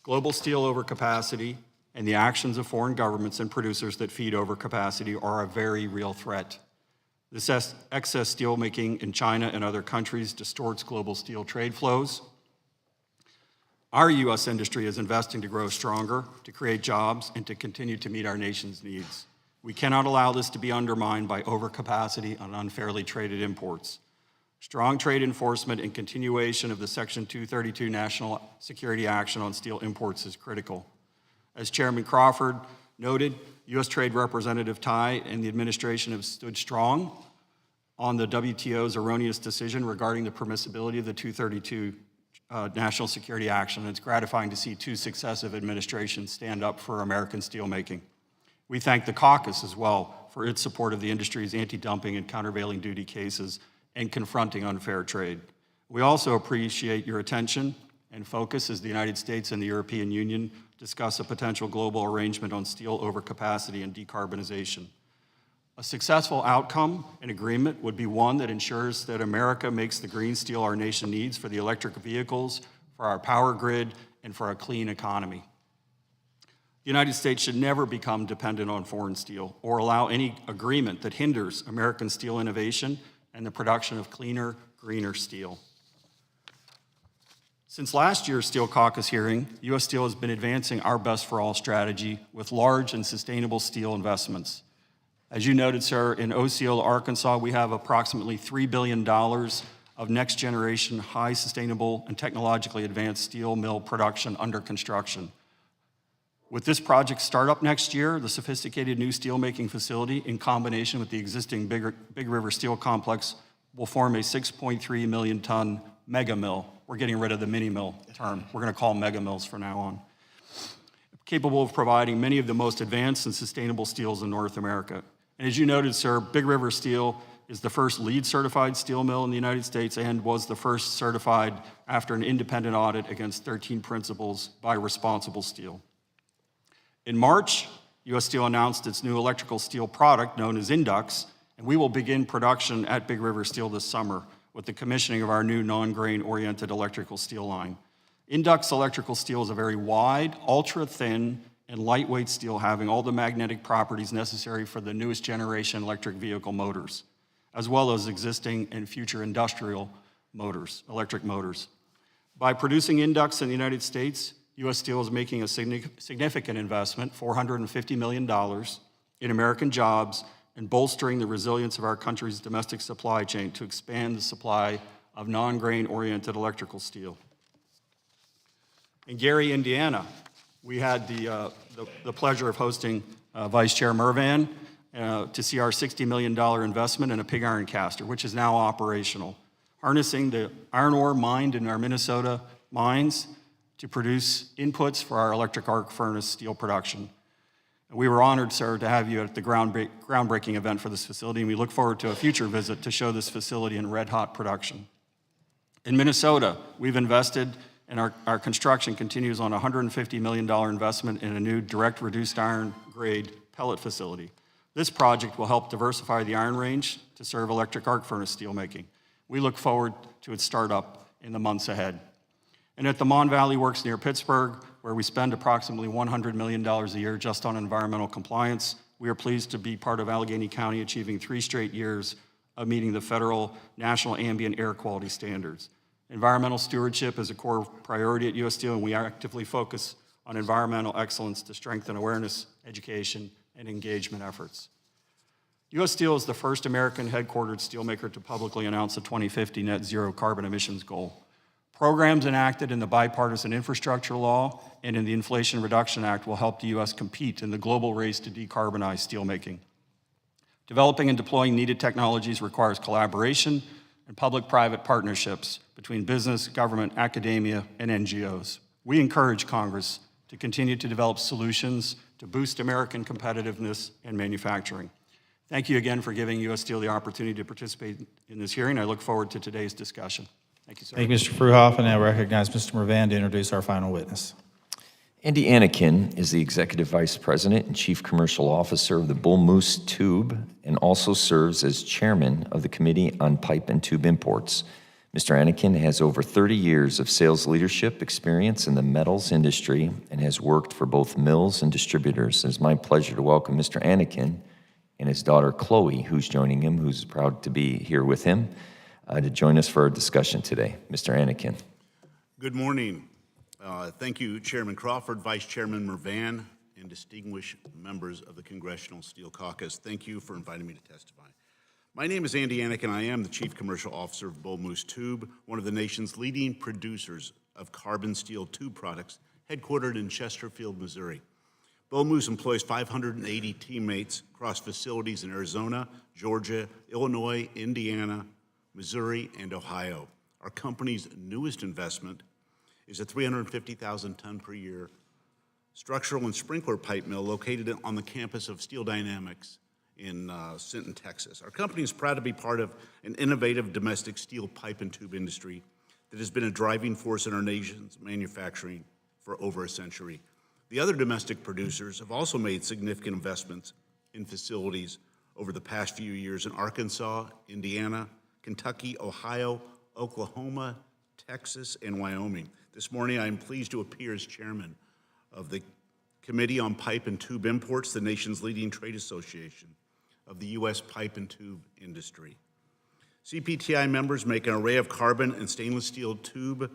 S9: Global steel overcapacity and the actions of foreign governments and producers that feed overcapacity are a very real threat. This excess steelmaking in China and other countries distorts global steel trade flows. Our U.S. industry is investing to grow stronger, to create jobs, and to continue to meet our nation's needs. We cannot allow this to be undermined by overcapacity on unfairly traded imports. Strong trade enforcement and continuation of the Section 232 National Security Action on steel imports is critical. As Chairman Crawford noted, U.S. Trade Representative Tai and the administration have stood strong on the WTO's erroneous decision regarding the permissibility of the 232 National Security Action. It's gratifying to see two successive administrations stand up for American steelmaking. We thank the Caucus as well for its support of the industry's anti-dumping and countervailing duty cases and confronting unfair trade. We also appreciate your attention and focus as the United States and the European Union discuss a potential global arrangement on steel overcapacity and decarbonization. A successful outcome and agreement would be one that ensures that America makes the green steel our nation needs for the electric vehicles, for our power grid, and for a clean economy. The United States should never become dependent on foreign steel or allow any agreement that hinders American steel innovation and the production of cleaner, greener steel. Since last year's Steel Caucus hearing, U.S. Steel has been advancing our Best for All strategy with large and sustainable steel investments. As you noted, sir, in Osceola, Arkansas, we have approximately $3 billion of next-generation, high sustainable and technologically advanced steel mill production under construction. With this project startup next year, the sophisticated new steelmaking facility, in combination with the existing Big River Steel Complex, will form a 6.3 million ton mega mill. We're getting rid of the mini mill term. We're going to call them mega mills from now on. Capable of providing many of the most advanced and sustainable steels in North America. And as you noted, sir, Big River Steel is the first LEED certified steel mill in the United States and was the first certified after an independent audit against 13 principles by Responsible Steel. In March, U.S. Steel announced its new electrical steel product known as Indux, and we will begin production at Big River Steel this summer with the commissioning of our new non-grain oriented electrical steel line. Indux electrical steel is a very wide, ultra-thin, and lightweight steel having all the magnetic properties necessary for the newest generation electric vehicle motors, as well as existing and future industrial motors, electric motors. By producing Indux in the United States, U.S. Steel is making a significant investment, $450 million, in American jobs and bolstering the resilience of our country's domestic supply chain to expand the supply of non-grain oriented electrical steel. In Gary, Indiana, we had the pleasure of hosting Vice Chair Mervan to see our $60 million investment in a pig iron caster, which is now operational, harnessing the iron ore mined in our Minnesota mines to produce inputs for our electric arc furnace steel production. We were honored, sir, to have you at the groundbreaking event for this facility, and we look forward to a future visit to show this facility in red-hot production. In Minnesota, we've invested, and our construction continues on a $150 million investment in a new direct reduced iron grade pellet facility. This project will help diversify the iron range to serve electric arc furnace steelmaking. We look forward to its startup in the months ahead. And at the Mon Valley Works near Pittsburgh, where we spend approximately $100 million a year just on environmental compliance, we are pleased to be part of Allegheny County achieving 3 straight years of meeting the federal national ambient air quality standards. Environmental stewardship is a core priority at U.S. Steel, and we actively focus on environmental excellence to strengthen awareness, education, and engagement efforts. U.S. Steel is the first American headquartered steelmaker to publicly announce a 2050 net zero carbon emissions goal. Programs enacted in the Bipartisan Infrastructure Law and in the Inflation Reduction Act will help the U.S. compete in the global race to decarbonize steelmaking. Developing and deploying needed technologies requires collaboration and public-private partnerships between business, government, academia, and NGOs. We encourage Congress to continue to develop solutions to boost American competitiveness and manufacturing. Thank you again for giving U.S. Steel the opportunity to participate in this hearing. I look forward to today's discussion. Thank you, sir.
S3: Thank you, Mr. Fruhoff, and I recognize Mr. Mervan to introduce our final witness.
S4: Andy Anakin is the Executive Vice President and Chief Commercial Officer of the Bull Moose Tube and also serves as Chairman of the Committee on Pipe and Tube Imports. Mr. Anakin has over 30 years of sales leadership experience in the metals industry and has worked for both mills and distributors. It is my pleasure to welcome Mr. Anakin and his daughter Chloe, who's joining him, who's proud to be here with him to join us for our discussion today. Mr. Anakin.
S10: Good morning. Thank you, Chairman Crawford, Vice Chairman Mervan, and distinguished members of the Congressional Steel Caucus. Thank you for inviting me to testify. My name is Andy Anakin. I am the Chief Commercial Officer of Bull Moose Tube, one of the nation's leading producers of carbon steel tube products, headquartered in Chesterfield, Missouri. Bull Moose employs 580 teammates across facilities in Arizona, Georgia, Illinois, Indiana, Missouri, and Ohio. Our company's newest investment is a 350,000 ton per year structural and sprinkler pipe mill located on the campus of Steel Dynamics in Sinton, Texas. Our company is proud to be part of an innovative domestic steel pipe and tube industry that has been a driving force in our nation's manufacturing for over a century. The other domestic producers have also made significant investments in facilities over the past few years in Arkansas, Indiana, Kentucky, Ohio, Oklahoma, Texas, and Wyoming. This morning, I am pleased to appear as chairman of the Committee on Pipe and Tube Imports, the nation's leading trade association of the U.S. pipe and tube industry. CPTI members make an array of carbon and stainless steel tube,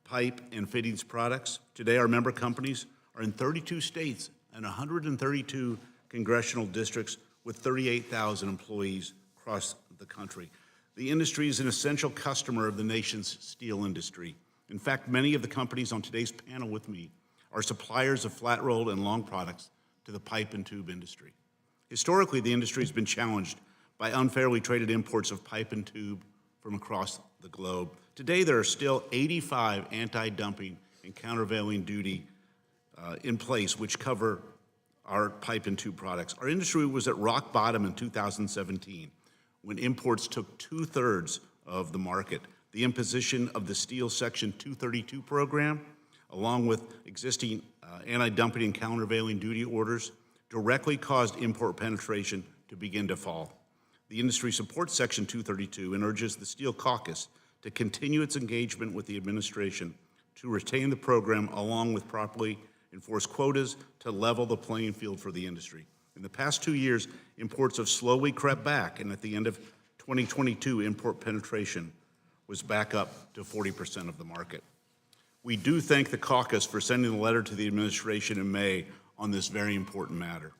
S10: pipe, and fittings products. Today, our member companies are in 32 states and 132 congressional districts with 38,000 employees across the country. The industry is an essential customer of the nation's steel industry. In fact, many of the companies on today's panel with me are suppliers of flat-rolled and long products to the pipe and tube industry. Historically, the industry has been challenged by unfairly traded imports of pipe and tube from across the globe. Today, there are still 85 anti-dumping and countervailing duty in place which cover our pipe and tube products. Our industry was at rock bottom in 2017 when imports took 2/3 of the market. The imposition of the Steel Section 232 program, along with existing anti-dumping and countervailing duty orders, directly caused import penetration to begin to fall. The industry supports Section 232 and urges the Steel Caucus to continue its engagement with the administration to retain the program along with properly enforce quotas to level the playing field for the industry. In the past 2 years, imports have slowly crept back, and at the end of 2022, import penetration was back up to 40% of the market. We do thank the caucus for sending a letter to the administration in May on this very important matter.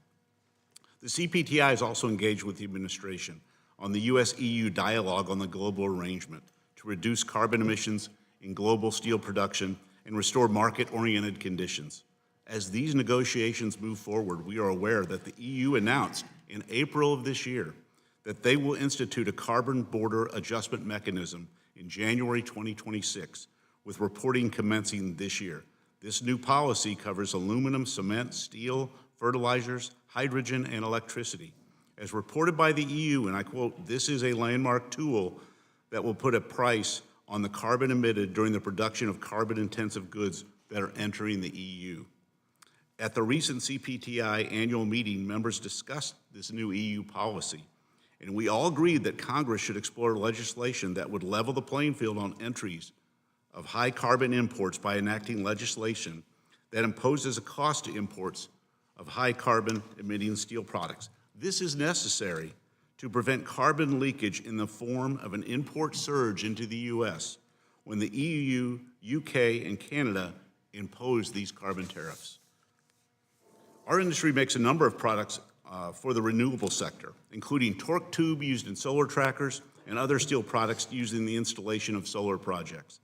S10: The CPTI is also engaged with the administration on the U.S.-EU dialogue on the global arrangement to reduce carbon emissions in global steel production and restore market-oriented conditions. As these negotiations move forward, we are aware that the EU announced in April of this year that they will institute a carbon border adjustment mechanism in January 2026, with reporting commencing this year. This new policy covers aluminum, cement, steel, fertilizers, hydrogen, and electricity. As reported by the EU, and I quote, "This is a landmark tool that will put a price on the carbon emitted during the production of carbon-intensive goods that are entering the EU." At the recent CPTI annual meeting, members discussed this new EU policy, and we all agreed that Congress should explore legislation that would level the playing field on entries of high carbon imports by enacting legislation that imposes a cost to imports of high carbon emitting steel products. This is necessary to prevent carbon leakage in the form of an import surge into the U.S. when the EU, UK, and Canada impose these carbon tariffs. Our industry makes a number of products for the renewable sector, including torque tube used in solar trackers and other steel products used in the installation of solar projects.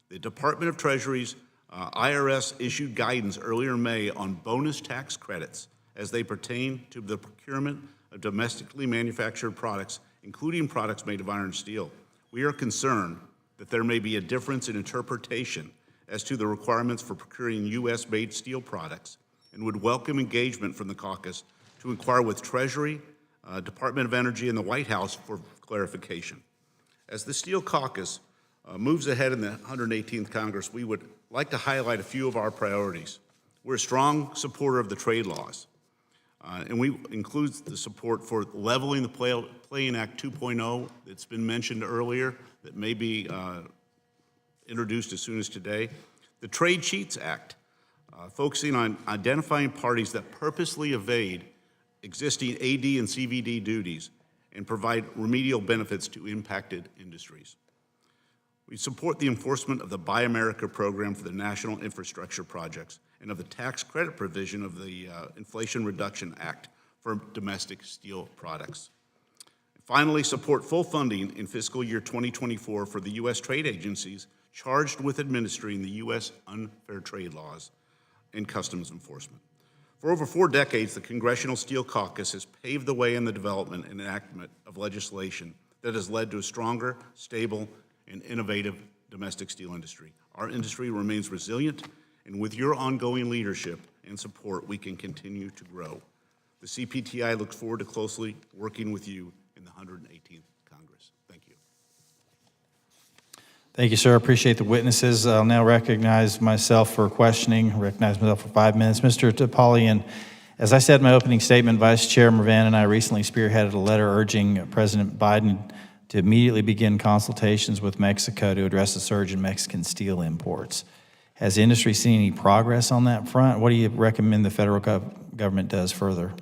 S10: The Department of Treasury's IRS issued guidance earlier in May on bonus tax credits as they pertain to the procurement of domestically manufactured products, including products made of iron and steel. We are concerned that there may be a difference in interpretation as to the requirements for procuring U.S.-made steel products, and would welcome engagement from the caucus to inquire with Treasury, Department of Energy, and the White House for clarification. As the Steel Caucus moves ahead in the 118th Congress, we would like to highlight a few of our priorities. We're a strong supporter of the trade laws, and we include the support for leveling the Playing Act 2.0 that's been mentioned earlier, that may be introduced as soon as today. The Trade Cheats Act, focusing on identifying parties that purposely evade existing AD and CVD duties, and provide remedial benefits to impacted industries. We support the enforcement of the Buy America program for the national infrastructure projects and of the tax credit provision of the Inflation Reduction Act for domestic steel products. Finally, support full funding in fiscal year 2024 for the U.S. trade agencies charged with administering the U.S. unfair trade laws and customs enforcement. For over 4 decades, the Congressional Steel Caucus has paved the way in the development and enactment of legislation that has led to a stronger, stable, and innovative domestic steel industry. Our industry remains resilient, and with your ongoing leadership and support, we can continue to grow. The CPTI looks forward to closely working with you in the 118th Congress. Thank you.
S3: Thank you, sir. I appreciate the witnesses. I'll now recognize myself for questioning. Recognize myself for 5 minutes. Mr. Topalian, as I said in my opening statement, Vice Chair Mervan and I recently spearheaded a letter urging President Biden to immediately begin consultations with Mexico to address the surge in Mexican steel imports. Has the industry seen any progress on that front? What do you recommend the federal government does further?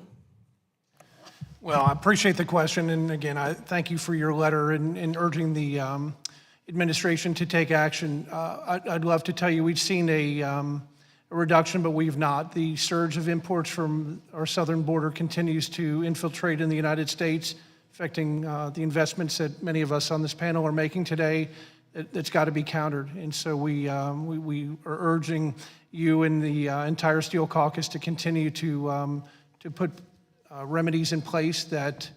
S5: Well, I appreciate the question, and again, I thank you for your letter and urging the administration to take action. I'd love to tell you we've seen a reduction, but we've not. The surge of imports from our southern border continues to infiltrate in the United States, affecting the investments that many of us on this panel are making today. That's got to be countered, and so we are urging you and the entire Steel Caucus to continue to put remedies in place that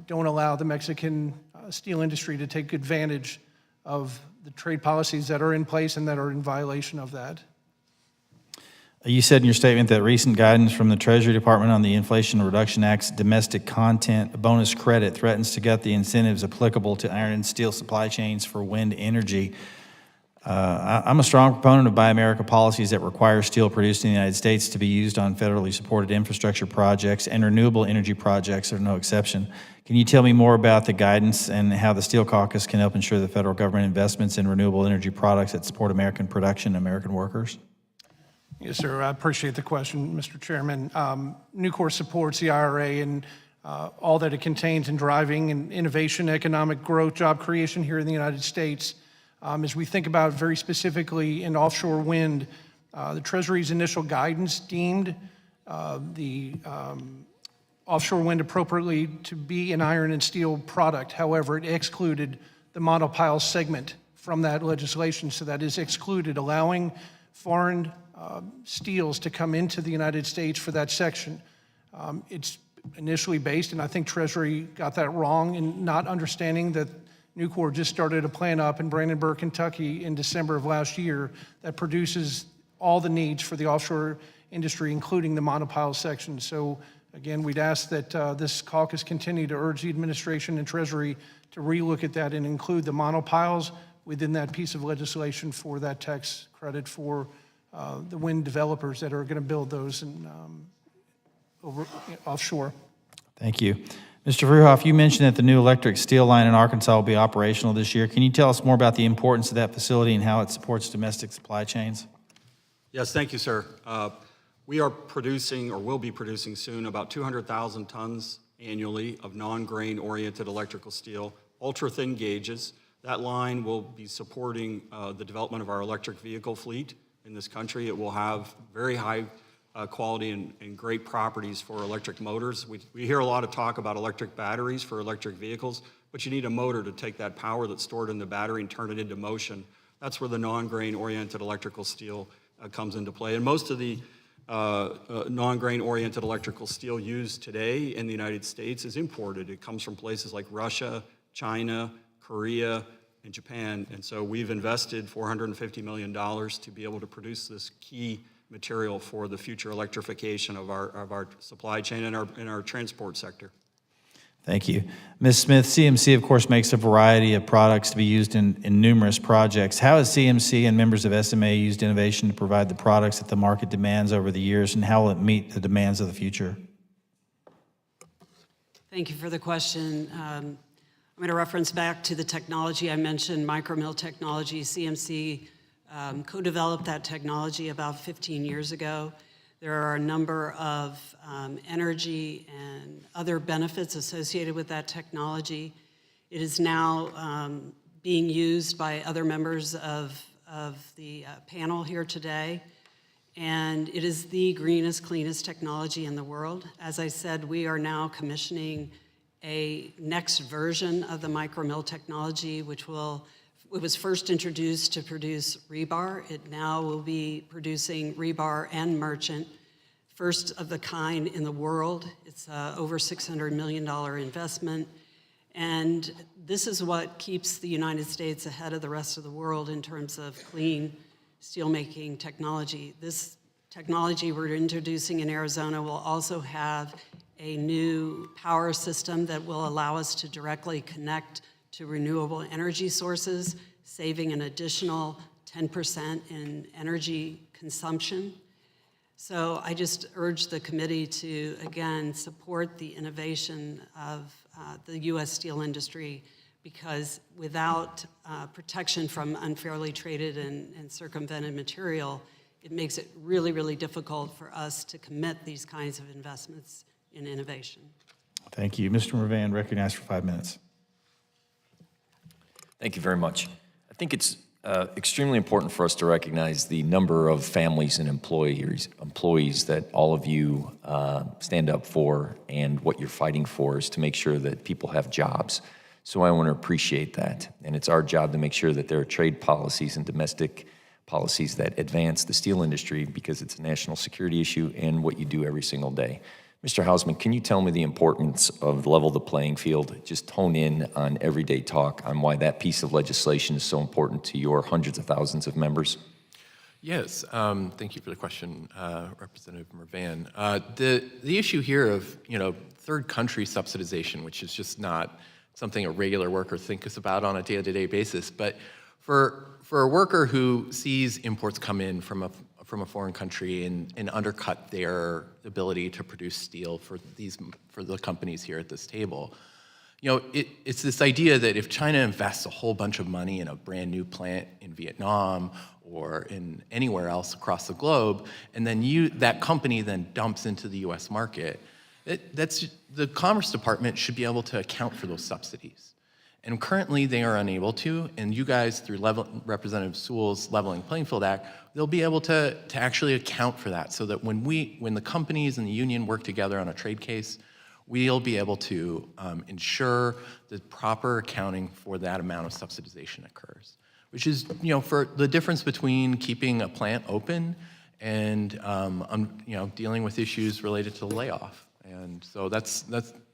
S5: don't allow the Mexican steel industry to take advantage of the trade policies that are in place and that are in violation of that.
S3: You said in your statement that recent guidance from the Treasury Department on the Inflation Reduction Act's domestic content bonus credit threatens to gut the incentives applicable to iron and steel supply chains for wind energy. I'm a strong proponent of Buy America policies that require steel produced in the United States to be used on federally supported infrastructure projects, and renewable energy projects are no exception. Can you tell me more about the guidance and how the Steel Caucus can help ensure the federal government investments in renewable energy products that support American production and American workers?
S5: Yes, sir. I appreciate the question, Mr. Chairman. Nucor supports the IRA and all that it contains in driving and innovation, economic growth, job creation here in the United States. As we think about very specifically in offshore wind, the Treasury's initial guidance deemed the offshore wind appropriately to be an iron and steel product. However, it excluded the monopile segment from that legislation, so that is excluded, allowing foreign steels to come into the United States for that section. It's initially based, and I think Treasury got that wrong in not understanding that Nucor just started a plant up in Brandenburg, Kentucky in December of last year that produces all the needs for the offshore industry, including the monopile section. So again, we'd ask that this caucus continue to urge the administration and Treasury to relook at that and include the monopiles within that piece of legislation for that tax credit for the wind developers that are going to build those in, offshore.
S3: Thank you. Mr. Verhoef, you mentioned that the new electric steel line in Arkansas will be operational this year. Can you tell us more about the importance of that facility and how it supports domestic supply chains?
S9: Yes, thank you, sir. We are producing, or will be producing soon, about 200,000 tons annually of non-grain oriented electrical steel, ultra-thin gauges. That line will be supporting the development of our electric vehicle fleet in this country. It will have very high quality and great properties for electric motors. We hear a lot of talk about electric batteries for electric vehicles, but you need a motor to take that power that's stored in the battery and turn it into motion. That's where the non-grain oriented electrical steel comes into play. And most of the non-grain oriented electrical steel used today in the United States is imported. It comes from places like Russia, China, Korea, and Japan. And so we've invested $450 million to be able to produce this key material for the future electrification of our supply chain and our transport sector.
S3: Thank you. Ms. Smith, CMC, of course, makes a variety of products to be used in numerous projects. How has CMC and members of SMA used innovation to provide the products that the market demands over the years, and how will it meet the demands of the future?
S7: Thank you for the question. I'm going to reference back to the technology I mentioned, micromill technology. CMC co-developed that technology about 15 years ago. There are a number of energy and other benefits associated with that technology. It is now being used by other members of the panel here today, and it is the greenest, cleanest technology in the world. As I said, we are now commissioning a next version of the micromill technology, it was first introduced to produce rebar. It now will be producing rebar and merchant, first of the kind in the world. It's over $600 million investment. And this is what keeps the United States ahead of the rest of the world in terms of clean steelmaking technology. This technology we're introducing in Arizona will also have a new power system that will allow us to directly connect to renewable energy sources, saving an additional 10% in energy consumption. So I just urge the committee to, again, support the innovation of the U.S. steel industry, because without protection from unfairly traded and circumvented material, it makes it really, really difficult for us to commit these kinds of investments in innovation.
S3: Thank you. Mr. Mervan, recognized for 5 minutes.
S4: Thank you very much. I think it's extremely important for us to recognize the number of families and employees that all of you stand up for, and what you're fighting for is to make sure that people have jobs. So I want to appreciate that. And it's our job to make sure that there are trade policies and domestic policies that advance the steel industry, because it's a national security issue and what you do every single day. Mr. Hausman, can you tell me the importance of level the playing field? Just hone in on everyday talk on why that piece of legislation is so important to your hundreds of thousands of members.
S8: Yes, thank you for the question, Representative Mervan. The issue here of third country subsidization, which is just not something a regular worker thinks about on a day-to-day basis, but for a worker who sees imports come in from a foreign country and undercut their ability to produce steel for the companies here at this table, it's this idea that if China invests a whole bunch of money in a brand new plant in Vietnam or in anywhere else across the globe, and then that company then dumps into the U.S. market, the Commerce Department should be able to account for those subsidies. And currently they are unable to, and you guys, through Representative Sewell's Leveling Playing Field Act, they'll be able to actually account for that, so that when the companies and the union work together on a trade case, we'll be able to ensure the proper accounting for that amount of subsidization occurs, which is, for the difference between keeping a plant open and, dealing with issues related to the layoff. And so that's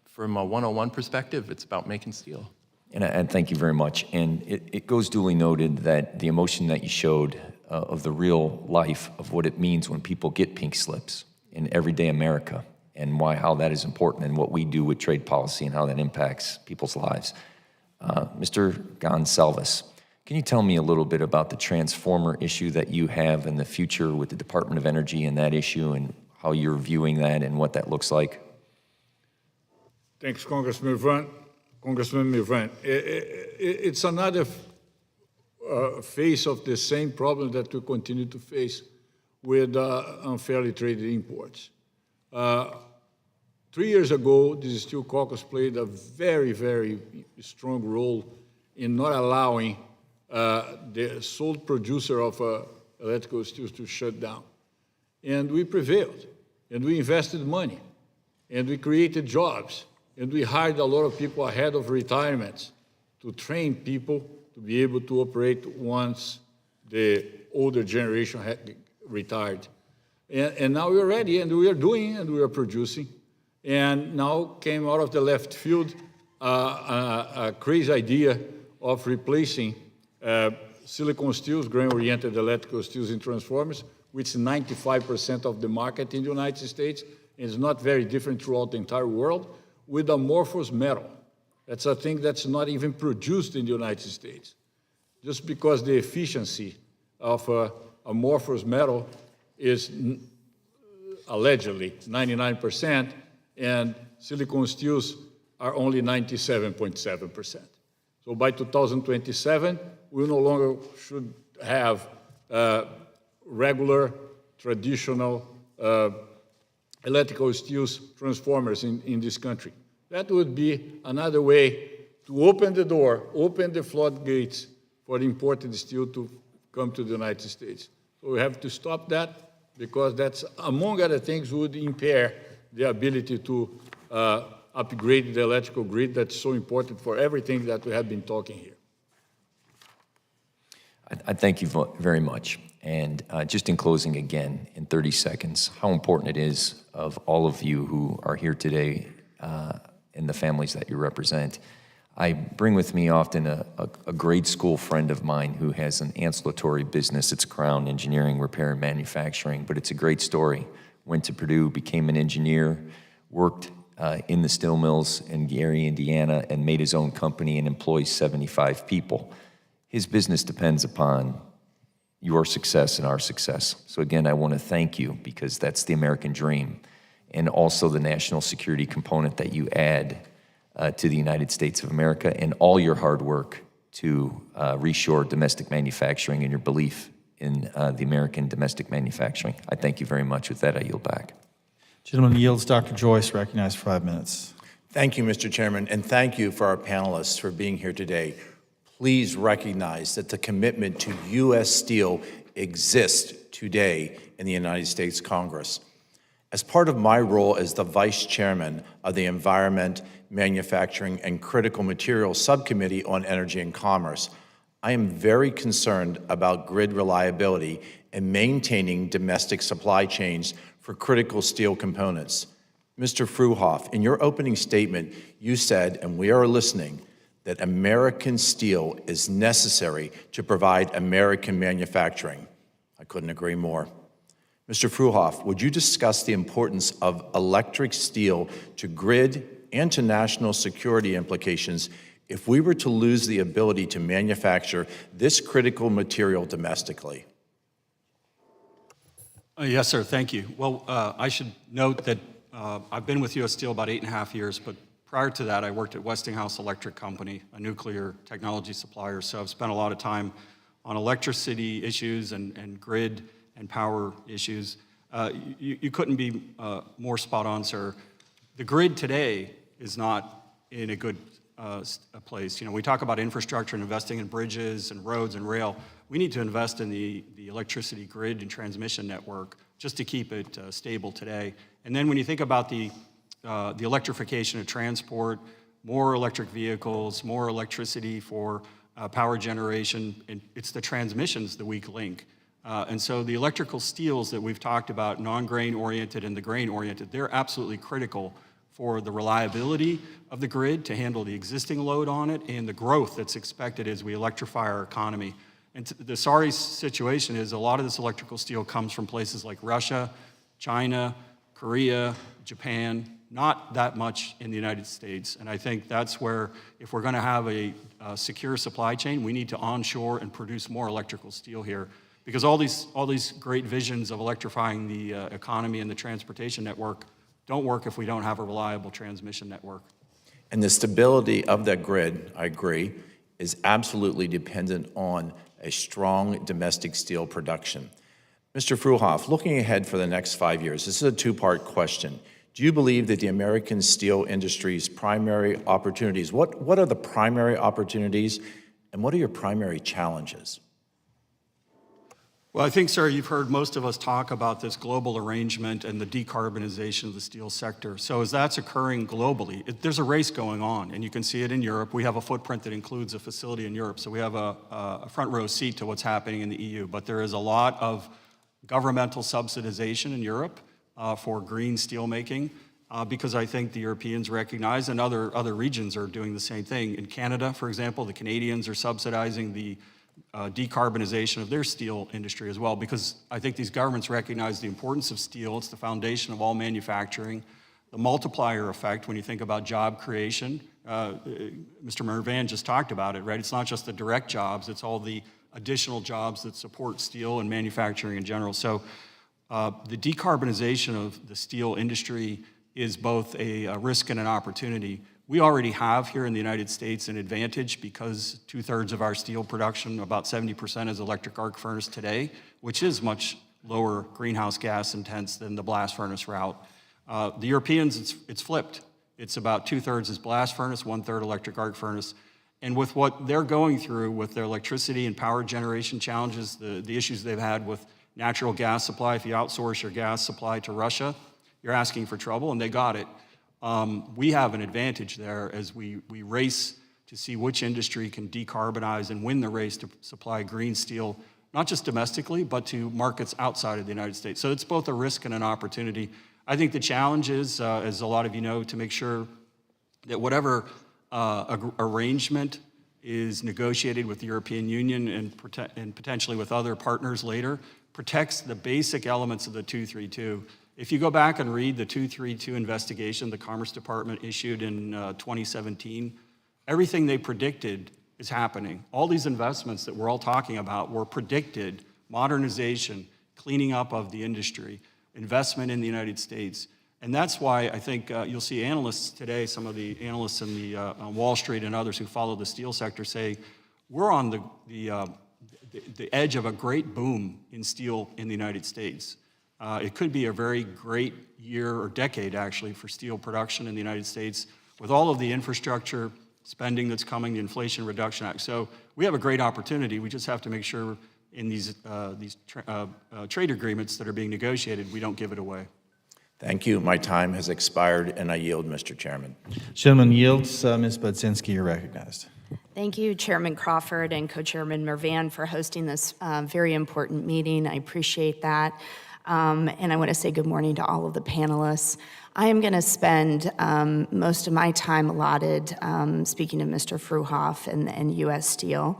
S8: from a 101 perspective, it's about making steel.
S4: And thank you very much. And it goes duly noted that the emotion that you showed of the real life of what it means when people get pink slips in everyday America, and how that is important, and what we do with trade policy and how that impacts people's lives. Mr. Gonsalves, can you tell me a little bit about the transformer issue that you have in the future with the Department of Energy and that issue, and how you're viewing that and what that looks like?
S6: Thanks, Congressman Mervan. It's another phase of the same problem that we continue to face with unfairly traded imports. 3 years ago, the Steel Caucus played a very, very strong role in not allowing the sole producer of electrical steels to shut down. And we prevailed, and we invested money, and we created jobs, and we hired a lot of people ahead of retirements to train people to be able to operate once the older generation had retired. And now we're ready, and we are doing, and we are producing. And now came out of the left field a crazy idea of replacing silicon steels, grain-oriented electrical steels in transformers, which is 95% of the market in the United States, and is not very different throughout the entire world, with amorphous metal. That's a thing that's not even produced in the United States. Just because the efficiency of amorphous metal is allegedly 99%, and silicon steels are only 97.7%. So by 2027, we no longer should have regular, traditional electrical steel transformers in this country. That would be another way to open the door, open the floodgates for imported steel to come to the United States. So we have to stop that, because that's, among other things, would impair the ability to upgrade the electrical grid that's so important for everything that we have been talking here.
S4: I thank you very much. And just in closing again, in 30 seconds, how important it is of all of you who are here today and the families that you represent. I bring with me often a grade school friend of mine who has an ancillary business. It's Crown Engineering, Repair, and Manufacturing, but it's a great story. Went to Purdue, became an engineer, worked in the steel mills in Gary, Indiana, and made his own company and employs 75 people. His business depends upon your success and our success. So again, I want to thank you, because that's the American dream, and also the national security component that you add to the United States of America, and all your hard work to reshore domestic manufacturing and your belief in the American domestic manufacturing. I thank you very much. With that, I yield back.
S3: Gentleman yields. Dr. Joyce, recognized for 5 minutes.
S1: Thank you, Mr. Chairman, and thank you for our panelists for being here today. Please recognize that the commitment to U.S. Steel exists today in the United States Congress. As part of my role as the Vice Chairman of the Environment, Manufacturing, and Critical Materials Subcommittee on Energy and Commerce, I am very concerned about grid reliability and maintaining domestic supply chains for critical steel components. Mr. Fruhoff, in your opening statement, you said, and we are listening, that American steel is necessary to provide American manufacturing. I couldn't agree more. Mr. Fruhoff, would you discuss the importance of electric steel to grid and to national security implications if we were to lose the ability to manufacture this critical material domestically?
S9: Yes, sir, thank you. Well, I should note that I've been with U.S. Steel about 8.5 years, but prior to that, I worked at Westinghouse Electric Company, a nuclear technology supplier, so I've spent a lot of time on electricity issues and grid and power issues. You couldn't be more spot on, sir. The grid today is not in a good place. You know, we talk about infrastructure and investing in bridges and roads and rail. We need to invest in the electricity grid and transmission network just to keep it stable today. And then when you think about the electrification of transport, more electric vehicles, more electricity for power generation, and it's the transmission's the weak link. And so the electrical steels that we've talked about, non-grain oriented and the grain oriented, they're absolutely critical for the reliability of the grid to handle the existing load on it and the growth that's expected as we electrify our economy. And the sorry situation is a lot of this electrical steel comes from places like Russia, China, Korea, Japan, not that much in the United States. And I think that's where, if we're going to have a secure supply chain, we need to onshore and produce more electrical steel here. Because all these great visions of electrifying the economy and the transportation network don't work if we don't have a reliable transmission network.
S1: And the stability of that grid, I agree, is absolutely dependent on a strong domestic steel production. Mr. Fruhoff, looking ahead for the next 5 years, this is a two-part question. Do you believe that the American steel industry's primary opportunities, what are the primary opportunities and what are your primary challenges?
S9: Well, I think, sir, you've heard most of us talk about this global arrangement and the decarbonization of the steel sector. So as that's occurring globally, there's a race going on, and you can see it in Europe. We have a footprint that includes a facility in Europe, so we have a front row seat to what's happening in the EU. But there is a lot of governmental subsidization in Europe for green steelmaking, because I think the Europeans recognize, and other regions are doing the same thing. In Canada, for example, the Canadians are subsidizing the decarbonization of their steel industry as well, because I think these governments recognize the importance of steel. It's the foundation of all manufacturing. The multiplier effect, when you think about job creation, Mr. Mervan just talked about it, right? It's not just the direct jobs, it's all the additional jobs that support steel and manufacturing in general. So the decarbonization of the steel industry is both a risk and an opportunity. We already have here in the United States an advantage because 2/3 of our steel production, about 70%, is electric arc furnace today, which is much lower greenhouse gas intense than the blast furnace route. The Europeans, it's flipped. It's about 2/3 is blast furnace, 1/3 electric arc furnace. And with what they're going through with their electricity and power generation challenges, the issues they've had with natural gas supply, if you outsource your gas supply to Russia, you're asking for trouble, and they got it. We have an advantage there as we race to see which industry can decarbonize and win the race to supply green steel, not just domestically, but to markets outside of the United States. So it's both a risk and an opportunity. I think the challenge is, as a lot of you know, to make sure that whatever arrangement is negotiated with the European Union and potentially with other partners later protects the basic elements of the 232. If you go back and read the 232 investigation the Commerce Department issued in 2017, everything they predicted is happening. All these investments that we're all talking about were predicted: modernization, cleaning up of the industry, investment in the United States. And that's why I think you'll see analysts today, some of the analysts in the on Wall Street and others who follow the steel sector say, we're on the edge of a great boom in steel in the United States. It could be a very great year or decade, actually, for steel production in the United States with all of the infrastructure spending that's coming, the Inflation Reduction Act. So we have a great opportunity. We just have to make sure in these trade agreements that are being negotiated, we don't give it away.
S1: Thank you. My time has expired, and I yield, Mr. Chairman.
S3: Gentleman yields. Ms. Budzinski, you're recognized.
S11: Thank you, Chairman Crawford and Co-Chairman Mervan, for hosting this very important meeting. I appreciate that. And I want to say good morning to all of the panelists. I am going to spend most of my time allotted speaking to Mr. Fruhoff and U.S. Steel.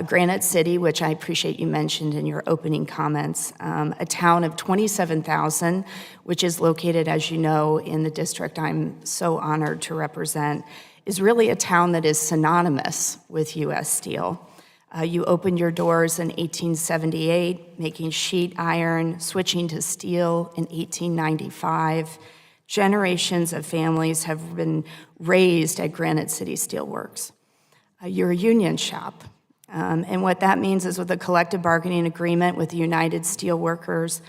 S11: Granite City, which I appreciate you mentioned in your opening comments, a town of 27,000, which is located, as you know, in the district I'm so honored to represent, is really a town that is synonymous with U.S. Steel. You opened your doors in 1878, making sheet iron, switching to steel in 1895. Generations of families have been raised at Granite City Steelworks. You're a union shop. And what that means is with a collective bargaining agreement with the United Steelworkers,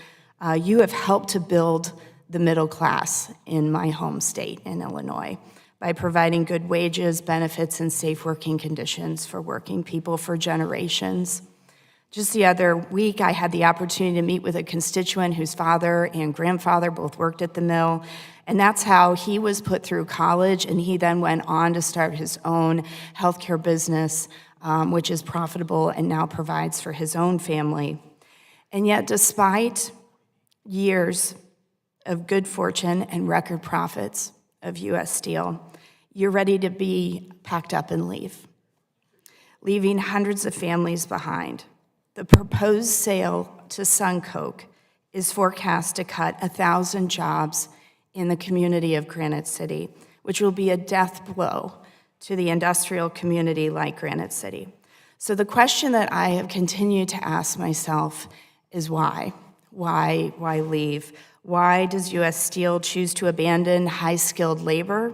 S11: you have helped to build the middle class in my home state in Illinois by providing good wages, benefits, and safe working conditions for working people for generations. Just the other week, I had the opportunity to meet with a constituent whose father and grandfather both worked at the mill, and that's how he was put through college, and he then went on to start his own healthcare business, which is profitable and now provides for his own family. And yet, despite years of good fortune and record profits of U.S. Steel, you're ready to be packed up and leave, leaving hundreds of families behind. The proposed sale to SunCoke is forecast to cut 1,000 jobs in the community of Granite City, which will be a death blow to the industrial community like Granite City. So the question that I have continued to ask myself is why? Why leave? Why does U.S. Steel choose to abandon high-skilled labor?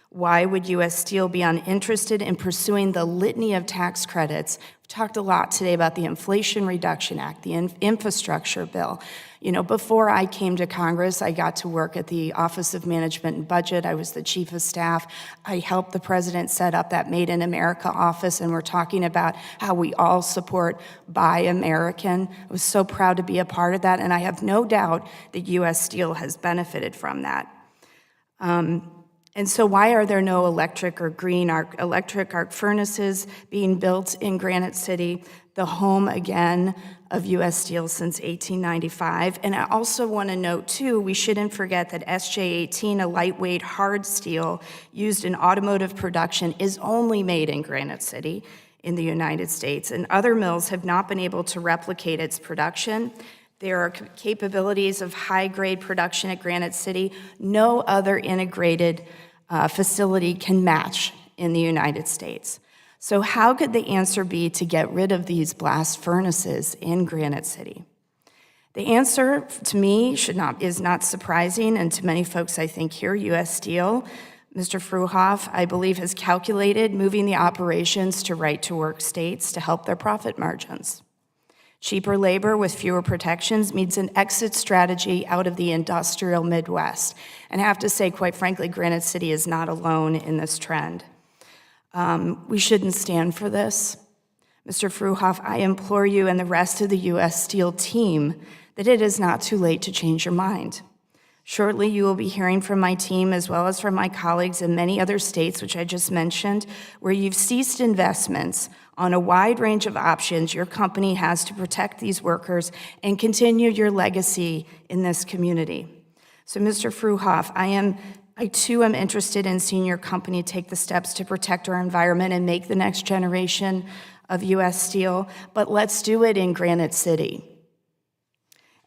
S11: Why would U.S. Steel be uninterested in pursuing the litany of tax credits? We've talked a lot today about the Inflation Reduction Act, the infrastructure bill. You know, before I came to Congress, I got to work at the Office of Management and Budget. I was the chief of staff. I helped the president set up that Made in America office, and we're talking about how we all support Buy American. I was so proud to be a part of that, and I have no doubt that U.S. Steel has benefited from that. And so why are there no electric arc furnaces being built in Granite City, the home, again, of U.S. Steel since 1895? And I also want to note, too, we shouldn't forget that SJ-18, a lightweight hard steel used in automotive production, is only made in Granite City in the United States, and other mills have not been able to replicate its production. There are capabilities of high-grade production at Granite City no other integrated facility can match in the United States. So how could the answer be to get rid of these blast furnaces in Granite City? The answer, to me, is not surprising, and to many folks I think here, U.S. Steel, Mr. Fruhoff, I believe, has calculated moving the operations to right-to-work states to help their profit margins. Cheaper labor with fewer protections means an exit strategy out of the industrial Midwest. And I have to say, quite frankly, Granite City is not alone in this trend. We shouldn't stand for this. Mr. Fruhoff, I implore you and the rest of the U.S. Steel team that it is not too late to change your mind. Shortly, you will be hearing from my team as well as from my colleagues in many other states, which I just mentioned, where you've ceased investments on a wide range of options your company has to protect these workers and continue your legacy in this community. So, Mr. Fruhoff, I too am interested in seeing your company take the steps to protect our environment and make the next generation of U.S. Steel, but let's do it in Granite City.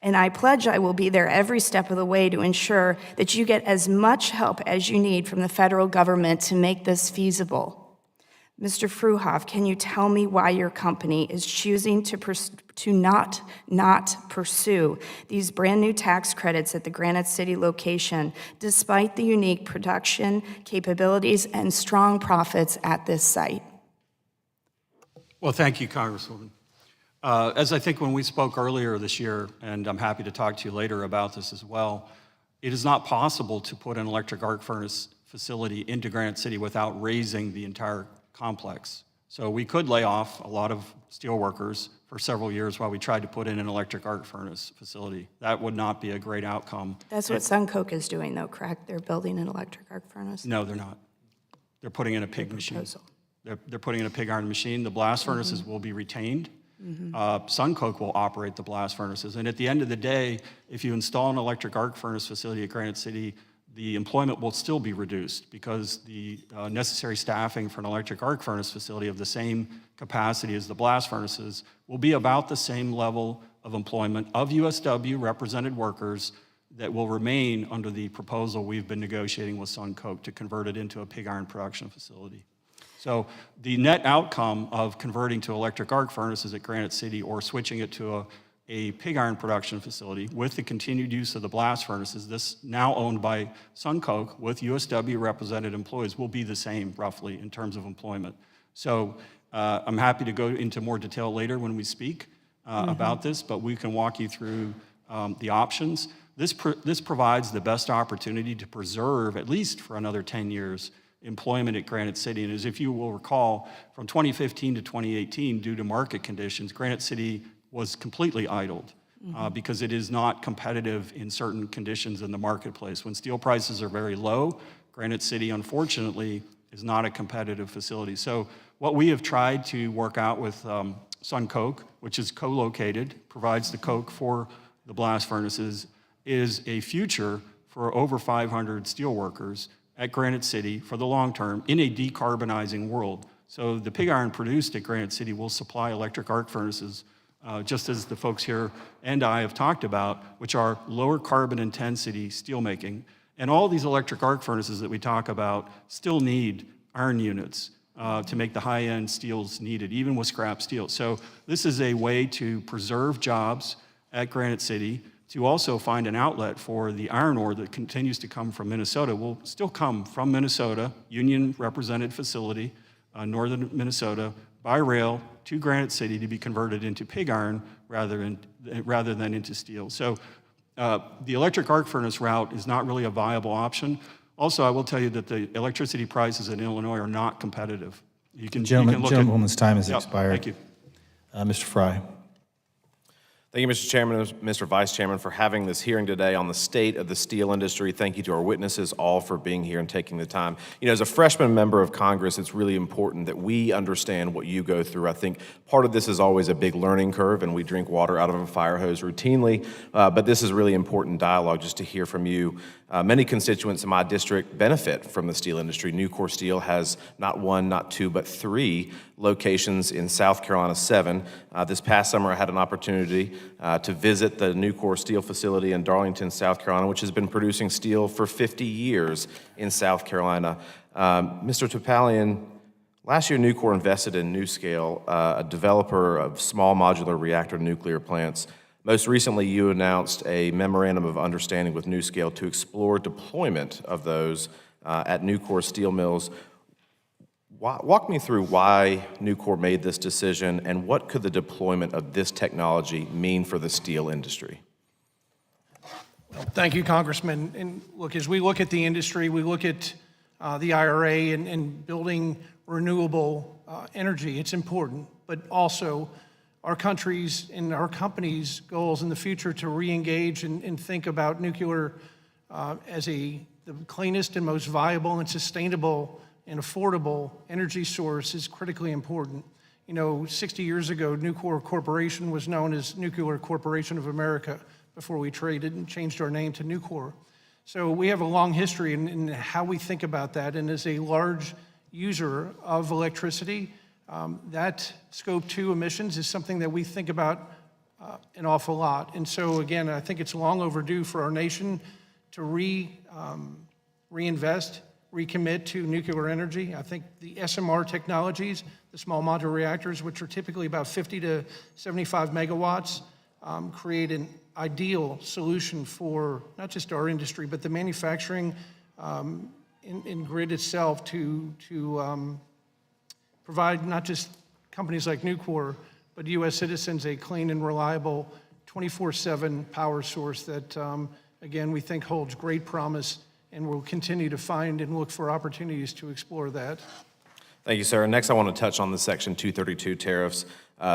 S11: And I pledge I will be there every step of the way to ensure that you get as much help as you need from the federal government to make this feasible. Mr. Fruhoff, can you tell me why your company is choosing to not pursue these brand new tax credits at the Granite City location, despite the unique production capabilities and strong profits at this site?
S9: Well, thank you, Congresswoman. As I think when we spoke earlier this year, and I'm happy to talk to you later about this as well, it is not possible to put an electric arc furnace facility into Granite City without raising the entire complex. So we could lay off a lot of steel workers for several years while we tried to put in an electric arc furnace facility. That would not be a great outcome.
S11: That's what SunCoke is doing, though, correct? They're building an electric arc furnace?
S9: No, they're not. They're putting in a pig machine. They're putting in a pig iron machine. The blast furnaces will be retained. SunCoke will operate the blast furnaces. And at the end of the day, if you install an electric arc furnace facility at Granite City, the employment will still be reduced because the necessary staffing for an electric arc furnace facility of the same capacity as the blast furnaces will be about the same level of employment of USW represented workers that will remain under the proposal we've been negotiating with SunCoke to convert it into a pig iron production facility. So the net outcome of converting to electric arc furnaces at Granite City or switching it to a pig iron production facility with the continued use of the blast furnaces, this now owned by SunCoke with USW represented employees, will be the same roughly in terms of employment. So I'm happy to go into more detail later when we speak about this, but we can walk you through the options. This provides the best opportunity to preserve, at least for another 10 years, employment at Granite City. And as if you will recall, from 2015 to 2018, due to market conditions, Granite City was completely idled because it is not competitive in certain conditions in the marketplace. When steel prices are very low, Granite City, unfortunately, is not a competitive facility. So what we have tried to work out with SunCoke, which is co-located, provides the coke for the blast furnaces, is a future for over 500 steel workers at Granite City for the long term in a decarbonizing world. So the pig iron produced at Granite City will supply electric arc furnaces, just as the folks here and I have talked about, which are lower carbon intensity steelmaking. And all these electric arc furnaces that we talk about still need iron units to make the high-end steels needed, even with scrap steel. So this is a way to preserve jobs at Granite City, to also find an outlet for the iron ore that continues to come from Minnesota. Will still come from Minnesota, union-represented facility, northern Minnesota, by rail to Granite City to be converted into pig iron rather than into steel. So the electric arc furnace route is not really a viable option. Also, I will tell you that the electricity prices in Illinois are not competitive.
S3: Gentleman's time has expired.
S9: Thank you.
S3: Mr. Fry.
S12: Thank you, Mr. Chairman and Mr. Vice Chairman, for having this hearing today on the state of the steel industry. Thank you to our witnesses all for being here and taking the time. You know, as a freshman member of Congress, it's really important that we understand what you go through. I think part of this is always a big learning curve, and we drink water out of a fire hose routinely, but this is really important dialogue just to hear from you. Many constituents in my district benefit from the steel industry. Nucor Steel has not one, not two, but 3 locations in South Carolina, 7. This past summer, I had an opportunity to visit the Nucor Steel facility in Darlington, South Carolina, which has been producing steel for 50 years in South Carolina. Mr. Topalian, last year Nucor invested in NuScale, a developer of small modular reactor nuclear plants. Most recently, you announced a memorandum of understanding with NuScale to explore deployment of those at Nucor steel mills. Walk me through why Nucor made this decision, and what could the deployment of this technology mean for the steel industry?
S5: Thank you, Congressman. And look, as we look at the industry, we look at the IRA and building renewable energy. It's important, but also our country's and our company's goals in the future to re-engage and think about nuclear as the cleanest and most viable and sustainable and affordable energy source is critically important. You know, 60 years ago, Nucor Corporation was known as Nuclear Corporation of America before we traded and changed our name to Nucor. So we have a long history in how we think about that, and as a large user of electricity, that Scope 2 emissions is something that we think about an awful lot. And so again, I think it's long overdue for our nation to reinvest, recommit to nuclear energy. I think the SMR technologies, the small modular reactors, which are typically about 50 to 75 megawatts, create an ideal solution for not just our industry, but the manufacturing in grid itself to provide not just companies like Nucor, but U.S. citizens a clean and reliable 24/7 power source that, again, we think holds great promise, and we'll continue to find and look for opportunities to explore that.
S12: Thank you, sir. Next, I want to touch on the Section 232 tariffs.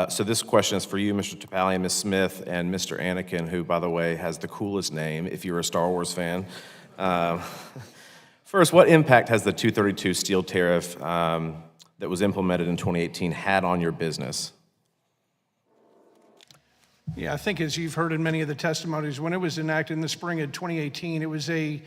S12: So this question is for you, Mr. Topalian, Ms. Smith, and Mr. Anakin, who, by the way, has the coolest name if you're a Star Wars fan. First, what impact has the 232 steel tariff that was implemented in 2018 had on your business?
S5: Yeah, I think as you've heard in many of the testimonies, when it was enacted in the spring of 2018, it was a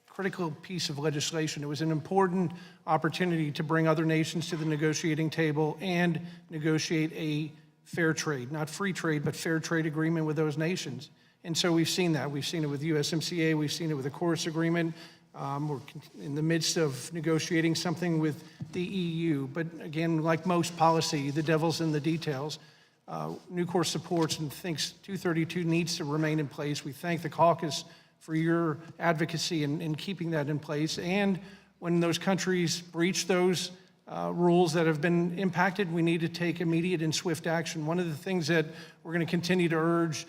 S5: critical piece of legislation. It was an important opportunity to bring other nations to the negotiating table and negotiate a fair trade, not free trade, but fair trade agreement with those nations. And so we've seen that. We've seen it with USMCA. We've seen it with the Caucus agreement. We're in the midst of negotiating something with the EU. But again, like most policy, the devil's in the details. Nucor supports and thinks 232 needs to remain in place. We thank the Caucus for your advocacy in keeping that in place. And when those countries breach those rules that have been impacted, we need to take immediate and swift action. One of the things that we're going to continue to urge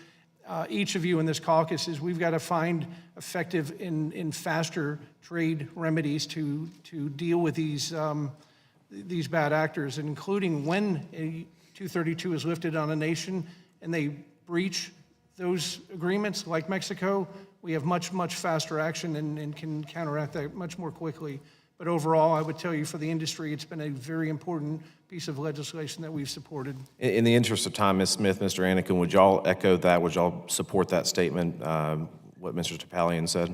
S5: each of you in this caucus is we've got to find effective and faster trade remedies to deal with these bad actors, including when a 232 is lifted on a nation and they breach those agreements, like Mexico, we have much, much faster action and can counteract that much more quickly. But overall, I would tell you for the industry, it's been a very important piece of legislation that we've supported.
S12: In the interest of time, Ms. Smith, Mr. Anakin, would y'all echo that? Would y'all support that statement, what Mr. Topalian said?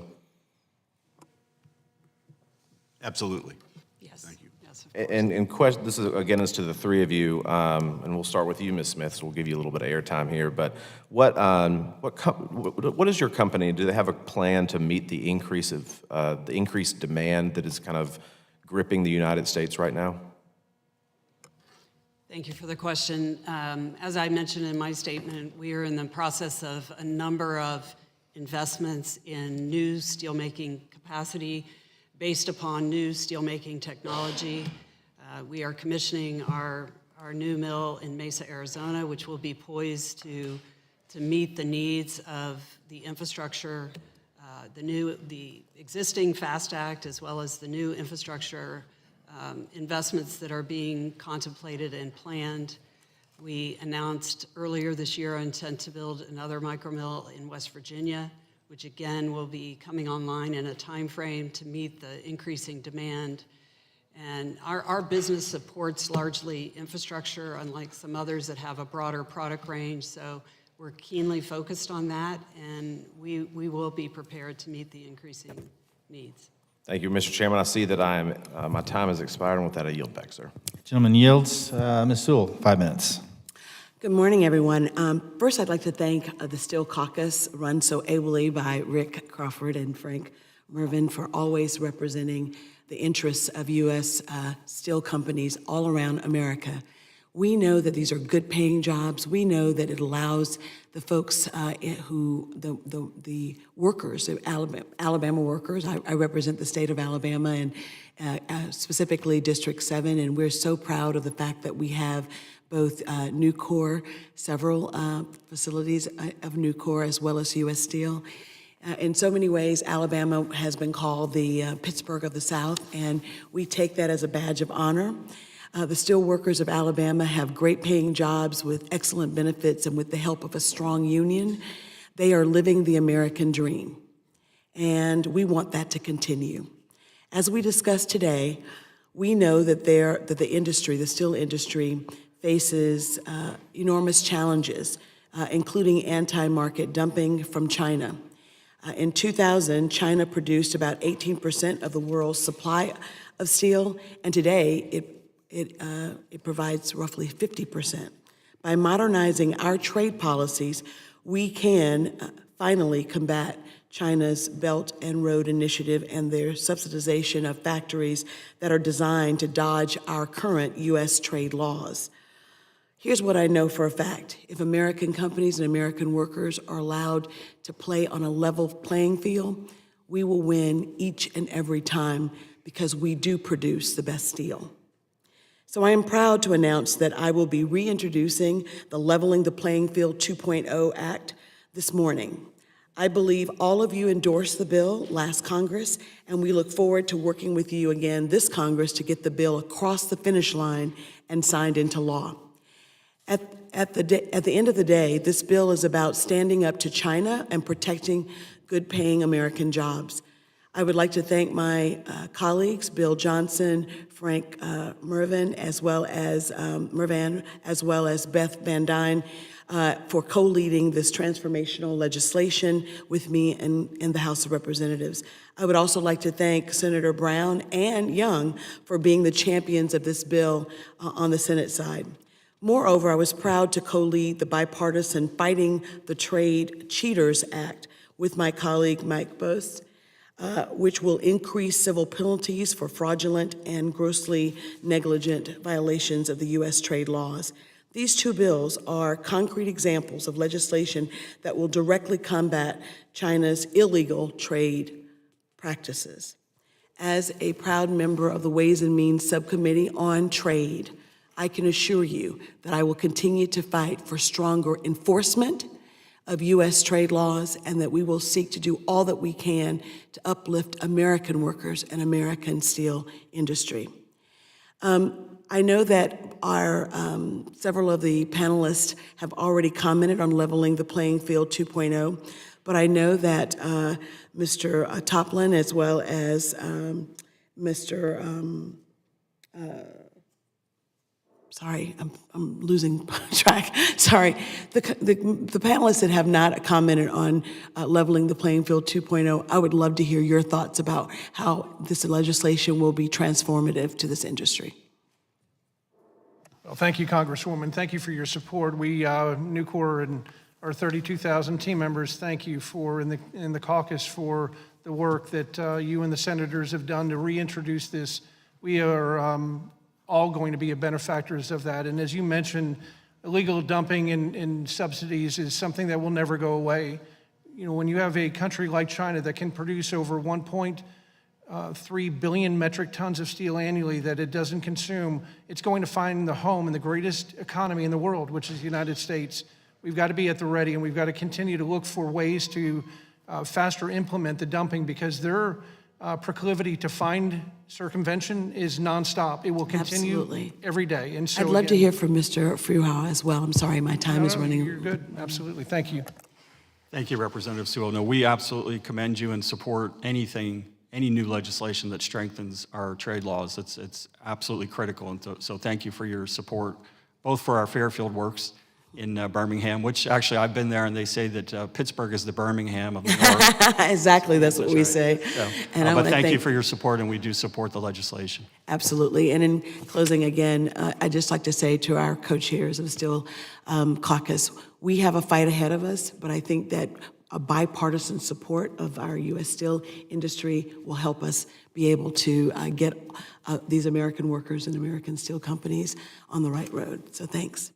S10: Absolutely.
S7: Yes.
S10: Thank you.
S7: Yes, of course.
S12: And question, this is, again, is to the three of you, and we'll start with you, Ms. Smith, so we'll give you a little bit of airtime here. But what is your company, do they have a plan to meet the increased demand that is kind of gripping the United States right now?
S7: Thank you for the question. As I mentioned in my statement, we are in the process of a number of investments in new steelmaking capacity based upon new steelmaking technology. We are commissioning our new mill in Mesa, Arizona, which will be poised to meet the needs of the infrastructure, the existing FAST Act, as well as the new infrastructure investments that are being contemplated and planned. We announced earlier this year our intent to build another micromill in West Virginia, which again will be coming online in a time frame to meet the increasing demand. And our business supports largely infrastructure, unlike some others that have a broader product range. So we're keenly focused on that, and we will be prepared to meet the increasing needs.
S12: Thank you, Mr. Chairman. I see that my time has expired, and with that, I yield back, sir.
S3: Gentleman yields. Ms. Sewell, 5 minutes.
S13: Good morning, everyone. First, I'd like to thank the Steel Caucus, run so ably by Rick Crawford and Frank Mervyn, for always representing the interests of U.S. steel companies all around America. We know that these are good paying jobs. We know that it allows the folks the workers, the Alabama workers, I represent the state of Alabama and specifically District 7, and we're so proud of the fact that we have both Nucor, several facilities of Nucor, as well as U.S. Steel. In so many ways, Alabama has been called the Pittsburgh of the South, and we take that as a badge of honor. The steel workers of Alabama have great paying jobs with excellent benefits, and with the help of a strong union, they are living the American dream. And we want that to continue. As we discussed today, we know that the industry, the steel industry, faces enormous challenges, including anti-market dumping from China. In 2000, China produced about 18% of the world's supply of steel, and today it provides roughly 50%. By modernizing our trade policies, we can finally combat China's Belt and Road Initiative and their subsidization of factories that are designed to dodge our current U.S. trade laws. Here's what I know for a fact. If American companies and American workers are allowed to play on a level playing field, we will win each and every time because we do produce the best steel. So I am proud to announce that I will be reintroducing the Leveling the Playing Field 2.0 Act this morning. I believe all of you endorsed the bill last Congress, and we look forward to working with you again this Congress to get the bill across the finish line and signed into law. At the end of the day, this bill is about standing up to China and protecting good-paying American jobs. I would like to thank my colleagues, Bill Johnson, Frank Mervyn, as well as Beth Van Dyne, for co-leading this transformational legislation with me in the House of Representatives. I would also like to thank Senator Brown and Young for being the champions of this bill on the Senate side. Moreover, I was proud to co-lead the bipartisan Fighting the Trade Cheaters Act with my colleague Mike Bose, which will increase civil penalties for fraudulent and grossly negligent violations of the U.S. trade laws. These two bills are concrete examples of legislation that will directly combat China's illegal trade practices. As a proud member of the Ways and Means Subcommittee on Trade, I can assure you that I will continue to fight for stronger enforcement of U.S. trade laws, and that we will seek to do all that we can to uplift American workers and American steel industry. I know that our several of the panelists have already commented on Leveling the Playing Field 2.0, but I know that Mr. Toplin, as well as Mr. Sorry, I'm losing track. Sorry. The panelists that have not commented on Leveling the Playing Field 2.0, I would love to hear your thoughts about how this legislation will be transformative to this industry.
S5: Well, thank you, Congresswoman. Thank you for your support. We, Nucor and our 32,000 team members, thank you for, in the caucus, for the work that you and the senators have done to reintroduce this. We are all going to be benefactors of that. And as you mentioned, illegal dumping and subsidies is something that will never go away. You know, when you have a country like China that can produce over 1.3 billion metric tons of steel annually that it doesn't consume, it's going to find the home in the greatest economy in the world, which is the United States. We've got to be at the ready, and we've got to continue to look for ways to faster implement the dumping, because their proclivity to find circumvention is nonstop. It will continue
S13: Absolutely.
S5: Every day. And so
S13: I'd love to hear from Mr. Fruhau as well. I'm sorry, my time is running.
S5: You're good. Absolutely. Thank you.
S9: Thank you, Representative Sewell. No, we absolutely commend you and support any new legislation that strengthens our trade laws. It's absolutely critical, and so thank you for your support, both for our Fairfield Works in Birmingham, which actually I've been there, and they say that Pittsburgh is the Birmingham of the North.
S13: Exactly, that's what we say.
S9: So,
S13: And I
S9: but
S13: want to
S9: thank you for your support, and we do support the legislation.
S13: Absolutely. And in closing again, I'd just like to say to our co-chairs of the Steel Caucus, we have a fight ahead of us, but I think that a bipartisan support of our U.S. steel industry will help us be able to get these American workers and American steel companies on the right road. So thanks.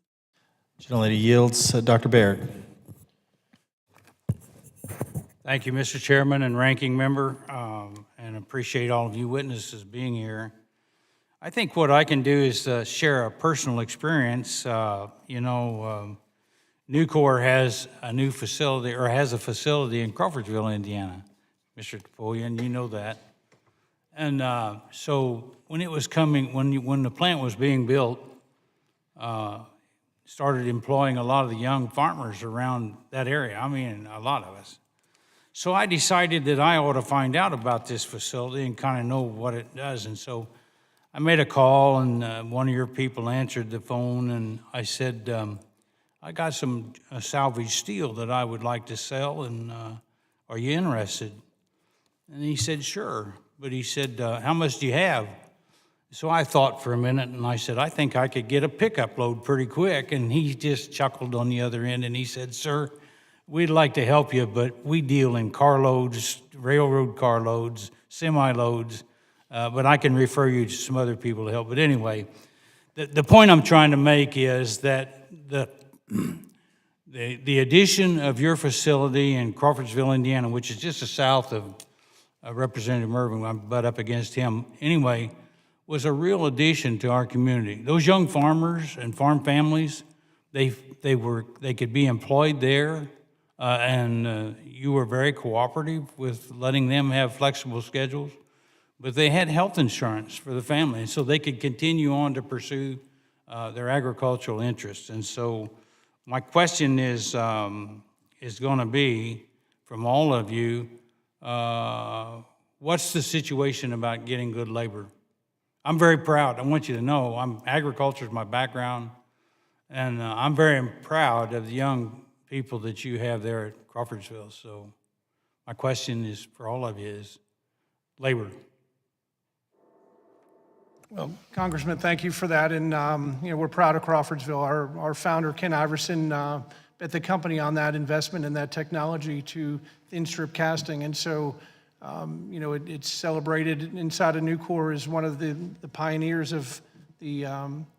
S3: Gentlelady yields. Dr. Barrett.
S14: Thank you, Mr. Chairman and Ranking Member, and appreciate all of you witnesses being here. I think what I can do is share a personal experience. Nucor has a new facility, or has a facility in Crawfordsville, Indiana. Mr. Napoleon, you know that. And so when it was coming, when the plant was being built, started employing a lot of the young farmers around that area. I mean, a lot of us. So I decided that I ought to find out about this facility and kind of know what it does. And so I made a call, and one of your people answered the phone, and I said, I got some salvage steel that I would like to sell, and are you interested? And he said, sure. But he said, how much do you have? So I thought for a minute, and I said, I think I could get a pickup load pretty quick. And he just chuckled on the other end, and he said, sir, we'd like to help you, but we deal in carloads, railroad carloads, semi-loads, but I can refer you to some other people to help. But anyway, the point I'm trying to make is that the addition of your facility in Crawfordsville, Indiana, which is just south of Representative Mervin, I butt up against him anyway, was a real addition to our community. Those young farmers and farm families, they could be employed there, and you were very cooperative with letting them have flexible schedules, but they had health insurance for the family, and so they could continue on to pursue their agricultural interests. And so my question is going to be, from all of you, what's the situation about getting good labor? I'm very proud. I want you to know agriculture is my background, and I'm very proud of the young people that you have there at Crawfordsville. So my question is for all of you is labor.
S5: Well, Congressman, thank you for that. And we're proud of Crawfordsville. Our founder, Ken Iverson, bet the company on that investment in that technology to thin strip casting. And so, it's celebrated inside of Nucor as one of the pioneers of the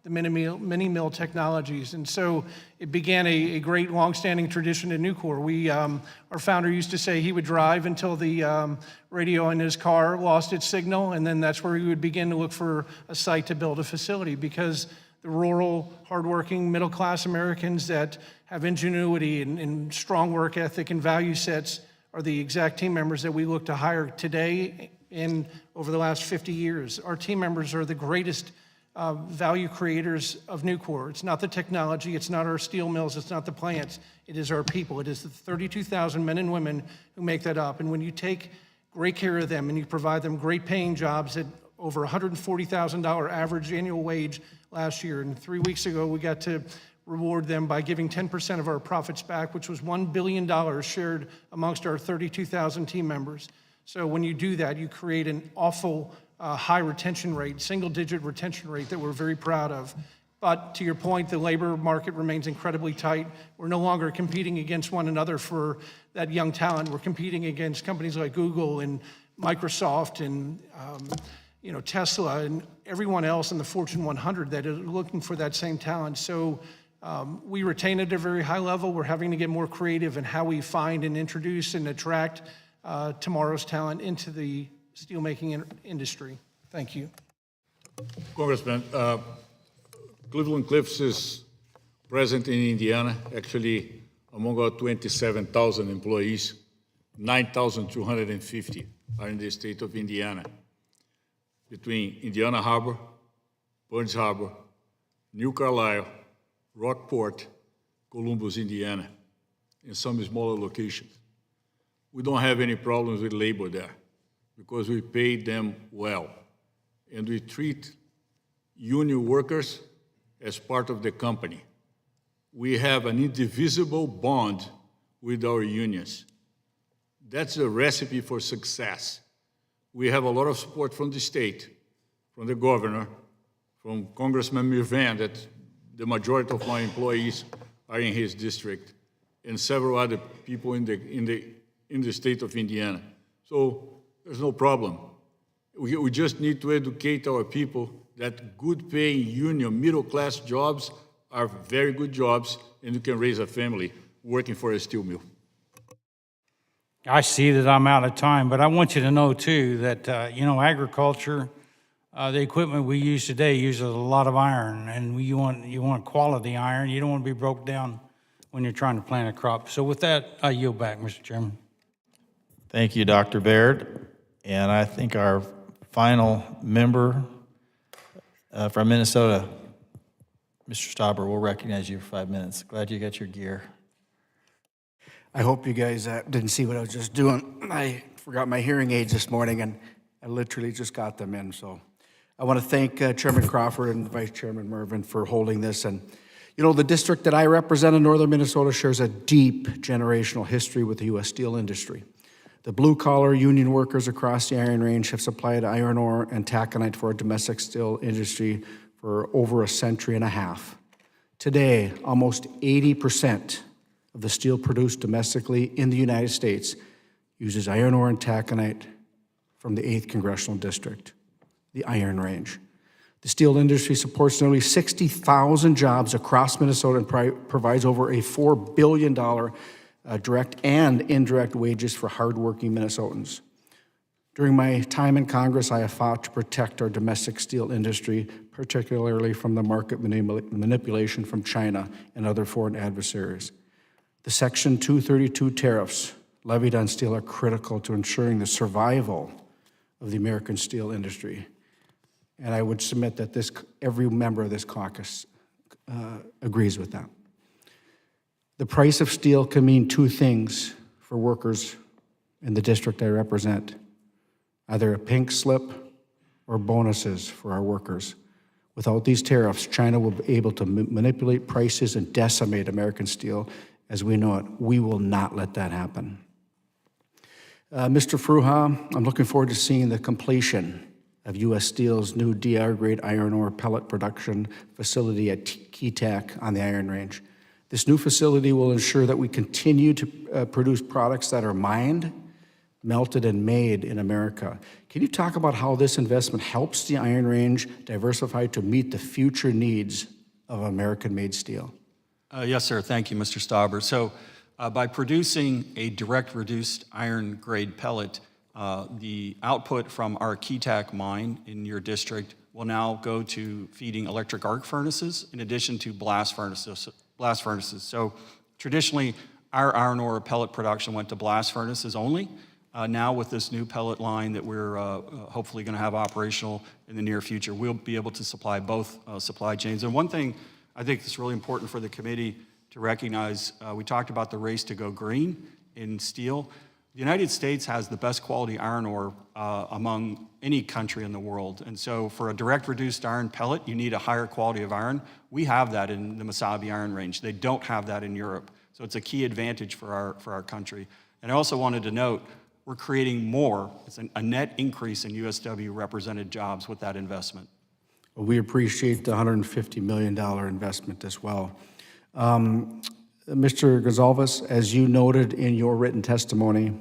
S5: mini mill technologies. And so it began a great longstanding tradition in Nucor. Our founder used to say he would drive until the radio in his car lost its signal, and then that's where he would begin to look for a site to build a facility, because the rural, hardworking, middle-class Americans that have ingenuity and strong work ethic and value sets are the exact team members that we look to hire today and over the last 50 years. Our team members are the greatest value creators of Nucor. It's not the technology, it's not our steel mills, it's not the plants, it is our people. It is the 32,000 men and women who make that up. And when you take great care of them and you provide them great paying jobs at over $140,000 average annual wage last year, and 3 weeks ago we got to reward them by giving 10% of our profits back, which was $1 billion shared amongst our 32,000 team members. So when you do that, you create an awful high retention rate, single-digit retention rate that we're very proud of. But to your point, the labor market remains incredibly tight. We're no longer competing against one another for that young talent. We're competing against companies like Google and Microsoft and Tesla and everyone else in the Fortune 100 that are looking for that same talent. So we retain it at a very high level. We're having to get more creative in how we find and introduce and attract tomorrow's talent into the steelmaking industry. Thank you.
S6: Congressman, Cleveland Cliffs is present in Indiana. Actually, among our 27,000 employees, 9,250 are in the state of Indiana. Between Indiana Harbor, Burns Harbor, New Carlisle, Rockport, Columbus, Indiana, and some smaller locations. We don't have any problems with labor there because we pay them well. And we treat union workers as part of the company. We have an indivisible bond with our unions. That's a recipe for success. We have a lot of support from the state, from the governor, from Congressman Mirvan, that the majority of my employees are in his district. and several other people in the state of Indiana. So there's no problem. We just need to educate our people that good-paying union middle-class jobs are very good jobs, and you can raise a family working for a steel mill.
S14: I see that I'm out of time, but I want you to know too that, agriculture, the equipment we use today uses a lot of iron, and you want quality iron. You don't want to be broke down when you're trying to plant a crop. So with that, I yield back, Mr. Chairman.
S3: Thank you, Dr. Baird. And I think our final member from Minnesota, Mr. Stauber, will recognize you for 5 minutes. Glad you got your gear.
S15: I hope you guys didn't see what I was just doing. I forgot my hearing aids this morning, and I literally just got them in. So I want to thank Chairman Crawford and Vice Chairman Mervin for holding this. And, the district that I represent in northern Minnesota shares a deep generational history with the U.S. steel industry. The blue-collar union workers across the Iron Range have supplied iron ore and taconite for our domestic steel industry for over a century and a half. Today, almost 80% of the steel produced domestically in the United States uses iron ore and taconite from the 8th Congressional District, the Iron Range. The steel industry supports nearly 60,000 jobs across Minnesota and provides over a $4 billion direct and indirect wages for hardworking Minnesotans. During my time in Congress, I have fought to protect our domestic steel industry, particularly from the market manipulation from China and other foreign adversaries. The Section 232 tariffs levied on steel are critical to ensuring the survival of the American steel industry. And I would submit that every member of this caucus agrees with that. The price of steel can mean two things for workers in the district I represent: either a pink slip or bonuses for our workers. Without these tariffs, China will be able to manipulate prices and decimate American steel as we know it. We will not let that happen. Mr. Fruha, I'm looking forward to seeing the completion of U.S. Steel's new DR-grade iron ore pellet production facility at Keetac on the Iron Range. This new facility will ensure that we continue to produce products that are mined, melted, and made in America. Can you talk about how this investment helps the Iron Range diversify to meet the future needs of American-made steel?
S9: Yes, sir. Thank you, Mr. Stauber. So by producing a direct reduced iron grade pellet, the output from our Keetac mine in your district will now go to feeding electric arc furnaces in addition to blast furnaces. So traditionally, our iron ore pellet production went to blast furnaces only. Now with this new pellet line that we're hopefully going to have operational in the near future, we'll be able to supply both supply chains. And one thing I think that's really important for the committee to recognize, we talked about the race to go green in steel. The United States has the best quality iron ore among any country in the world. And so for a direct reduced iron pellet, you need a higher quality of iron. We have that in the Mesabi Iron Range. They don't have that in Europe. So it's a key advantage for our country. And I also wanted to note, we're creating more. It's a net increase in USW represented jobs with that investment.
S15: Well, we appreciate the $150 million investment as well. Mr. Gonzalez, as you noted in your written testimony,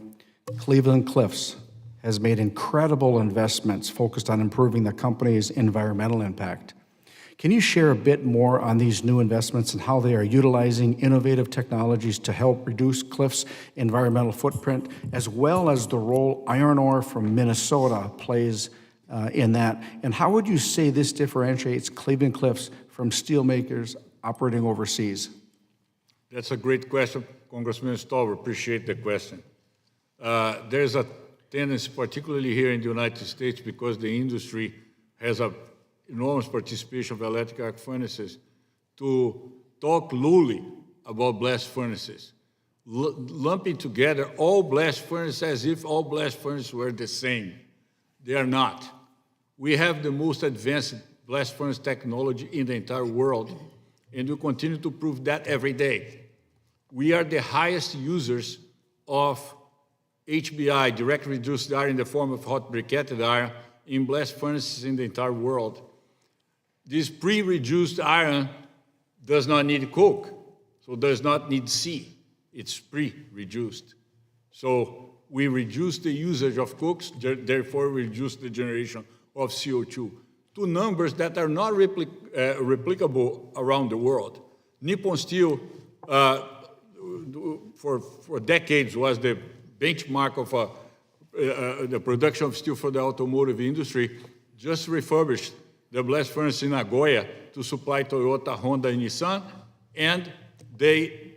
S15: Cleveland-Cliffs has made incredible investments focused on improving the company's environmental impact. Can you share a bit more on these new investments and how they are utilizing innovative technologies to help reduce Cliffs' environmental footprint, as well as the role iron ore from Minnesota plays in that? And how would you say this differentiates Cleveland-Cliffs from steelmakers operating overseas?
S6: That's a great question, Congressman Stauber. Appreciate the question. There's a tendency, particularly here in the United States, because the industry has an enormous participation of electric arc furnaces, to talk loosely about blast furnaces, lumping together all blast furnaces as if all blast furnaces were the same. They are not. We have the most advanced blast furnace technology in the entire world, and we continue to prove that every day. We are the highest users of HBI, direct reduced iron in the form of hot briquetted iron, in blast furnaces in the entire world. This pre-reduced iron does not need coke, so does not need C. it's pre-reduced. So we reduce the usage of cokes, therefore reduce the generation of CO2. Two numbers that are not replicable around the world. Nippon Steel, for decades, was the benchmark of the production of steel for the automotive industry. Just refurbished the blast furnace in Nagoya to supply Toyota, Honda, and Nissan, and they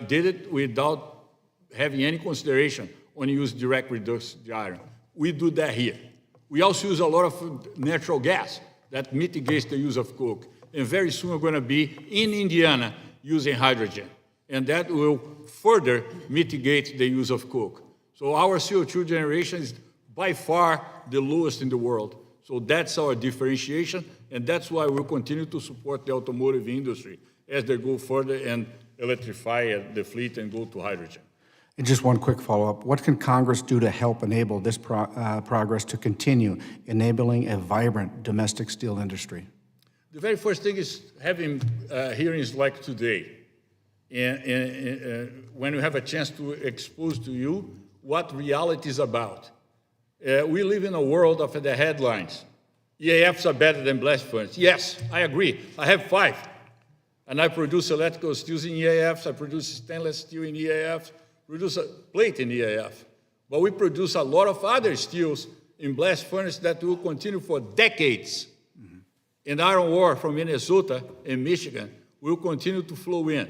S6: did it without having any consideration on use direct reduced iron. We do that here. We also use a lot of natural gas that mitigates the use of coke. And very soon we're going to be in Indiana using hydrogen. And that will further mitigate the use of coke. So our CO2 generation is by far the lowest in the world. So that's our differentiation, and that's why we'll continue to support the automotive industry as they go further and electrify the fleet and go to hydrogen.
S15: And just one quick follow-up. What can Congress do to help enable this progress to continue, enabling a vibrant domestic steel industry?
S6: The very first thing is having hearings like today. And when we have a chance to expose to you what reality is about. We live in a world of the headlines. EAFs are better than blast furnaces. Yes, I agree. I have 5. And I produce electrical steels in EAFs. I produce stainless steel in EAFs. Produce a plate in EAF. But we produce a lot of other steels in blast furnace that will continue for decades. Mm-hmm. And iron ore from Minnesota and Michigan will continue to flow in,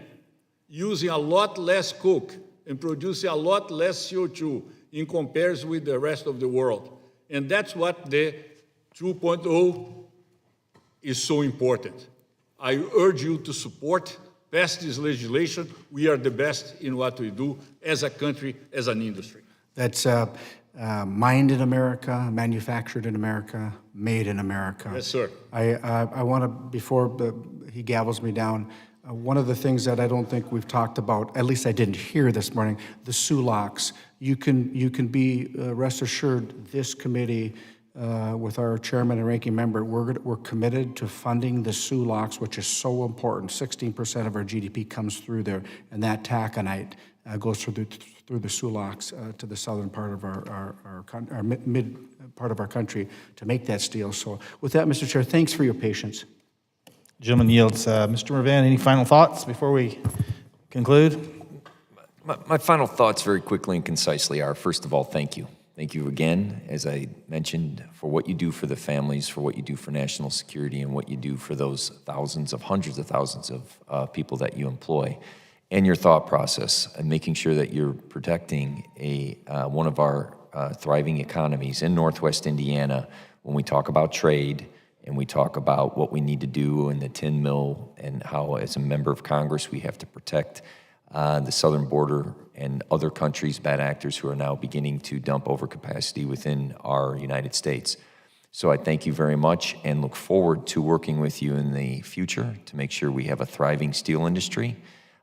S6: using a lot less coke and producing a lot less CO2 in comparison with the rest of the world. And that's what the 2.0 is so important. I urge you to support, pass this legislation. We are the best in what we do as a country, as an industry.
S15: That's mined in America, manufactured in America, made in America.
S6: Yes, sir.
S15: I want to, before he gavels me down, one of the things that I don't think we've talked about, at least I didn't hear this morning, the SULOCs. You can be rest assured this committee, with our chairman and ranking member, we're committed to funding the SULOCs, which is so important. 16% of our GDP comes through there, and that taconite goes through the SULOCs to the southern part of our mid part of our country to make that steel. So with that, Mr. Chair, thanks for your patience.
S3: Gentleman yields. Mr. Mervan, any final thoughts before we conclude?
S4: My final thoughts very quickly and concisely are, first of all, thank you. Thank you again, as I mentioned, for what you do for the families, for what you do for national security, and what you do for those hundreds of thousands of people that you employ, and your thought process, and making sure that you're protecting one of our thriving economies in Northwest Indiana when we talk about trade, and we talk about what we need to do in the tin mill, and how, as a member of Congress, we have to protect the southern border and other countries, bad actors who are now beginning to dump overcapacity within our United States. So I thank you very much and look forward to working with you in the future to make sure we have a thriving steel industry,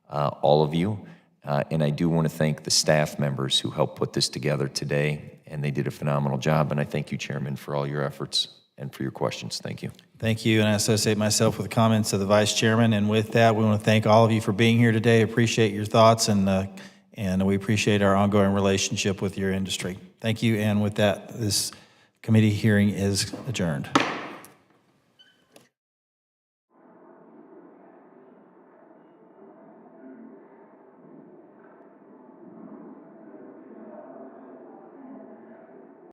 S4: all of you. And I do want to thank the staff members who helped put this together today, and they did a phenomenal job. And I thank you, Chairman, for all your efforts and for your questions. Thank you.
S3: Thank you, and I associate myself with the comments of the Vice Chairman. And with that, we want to thank all of you for being here today. Appreciate your thoughts, and we appreciate our ongoing relationship with your industry. Thank you, and with that, this committee hearing is adjourned.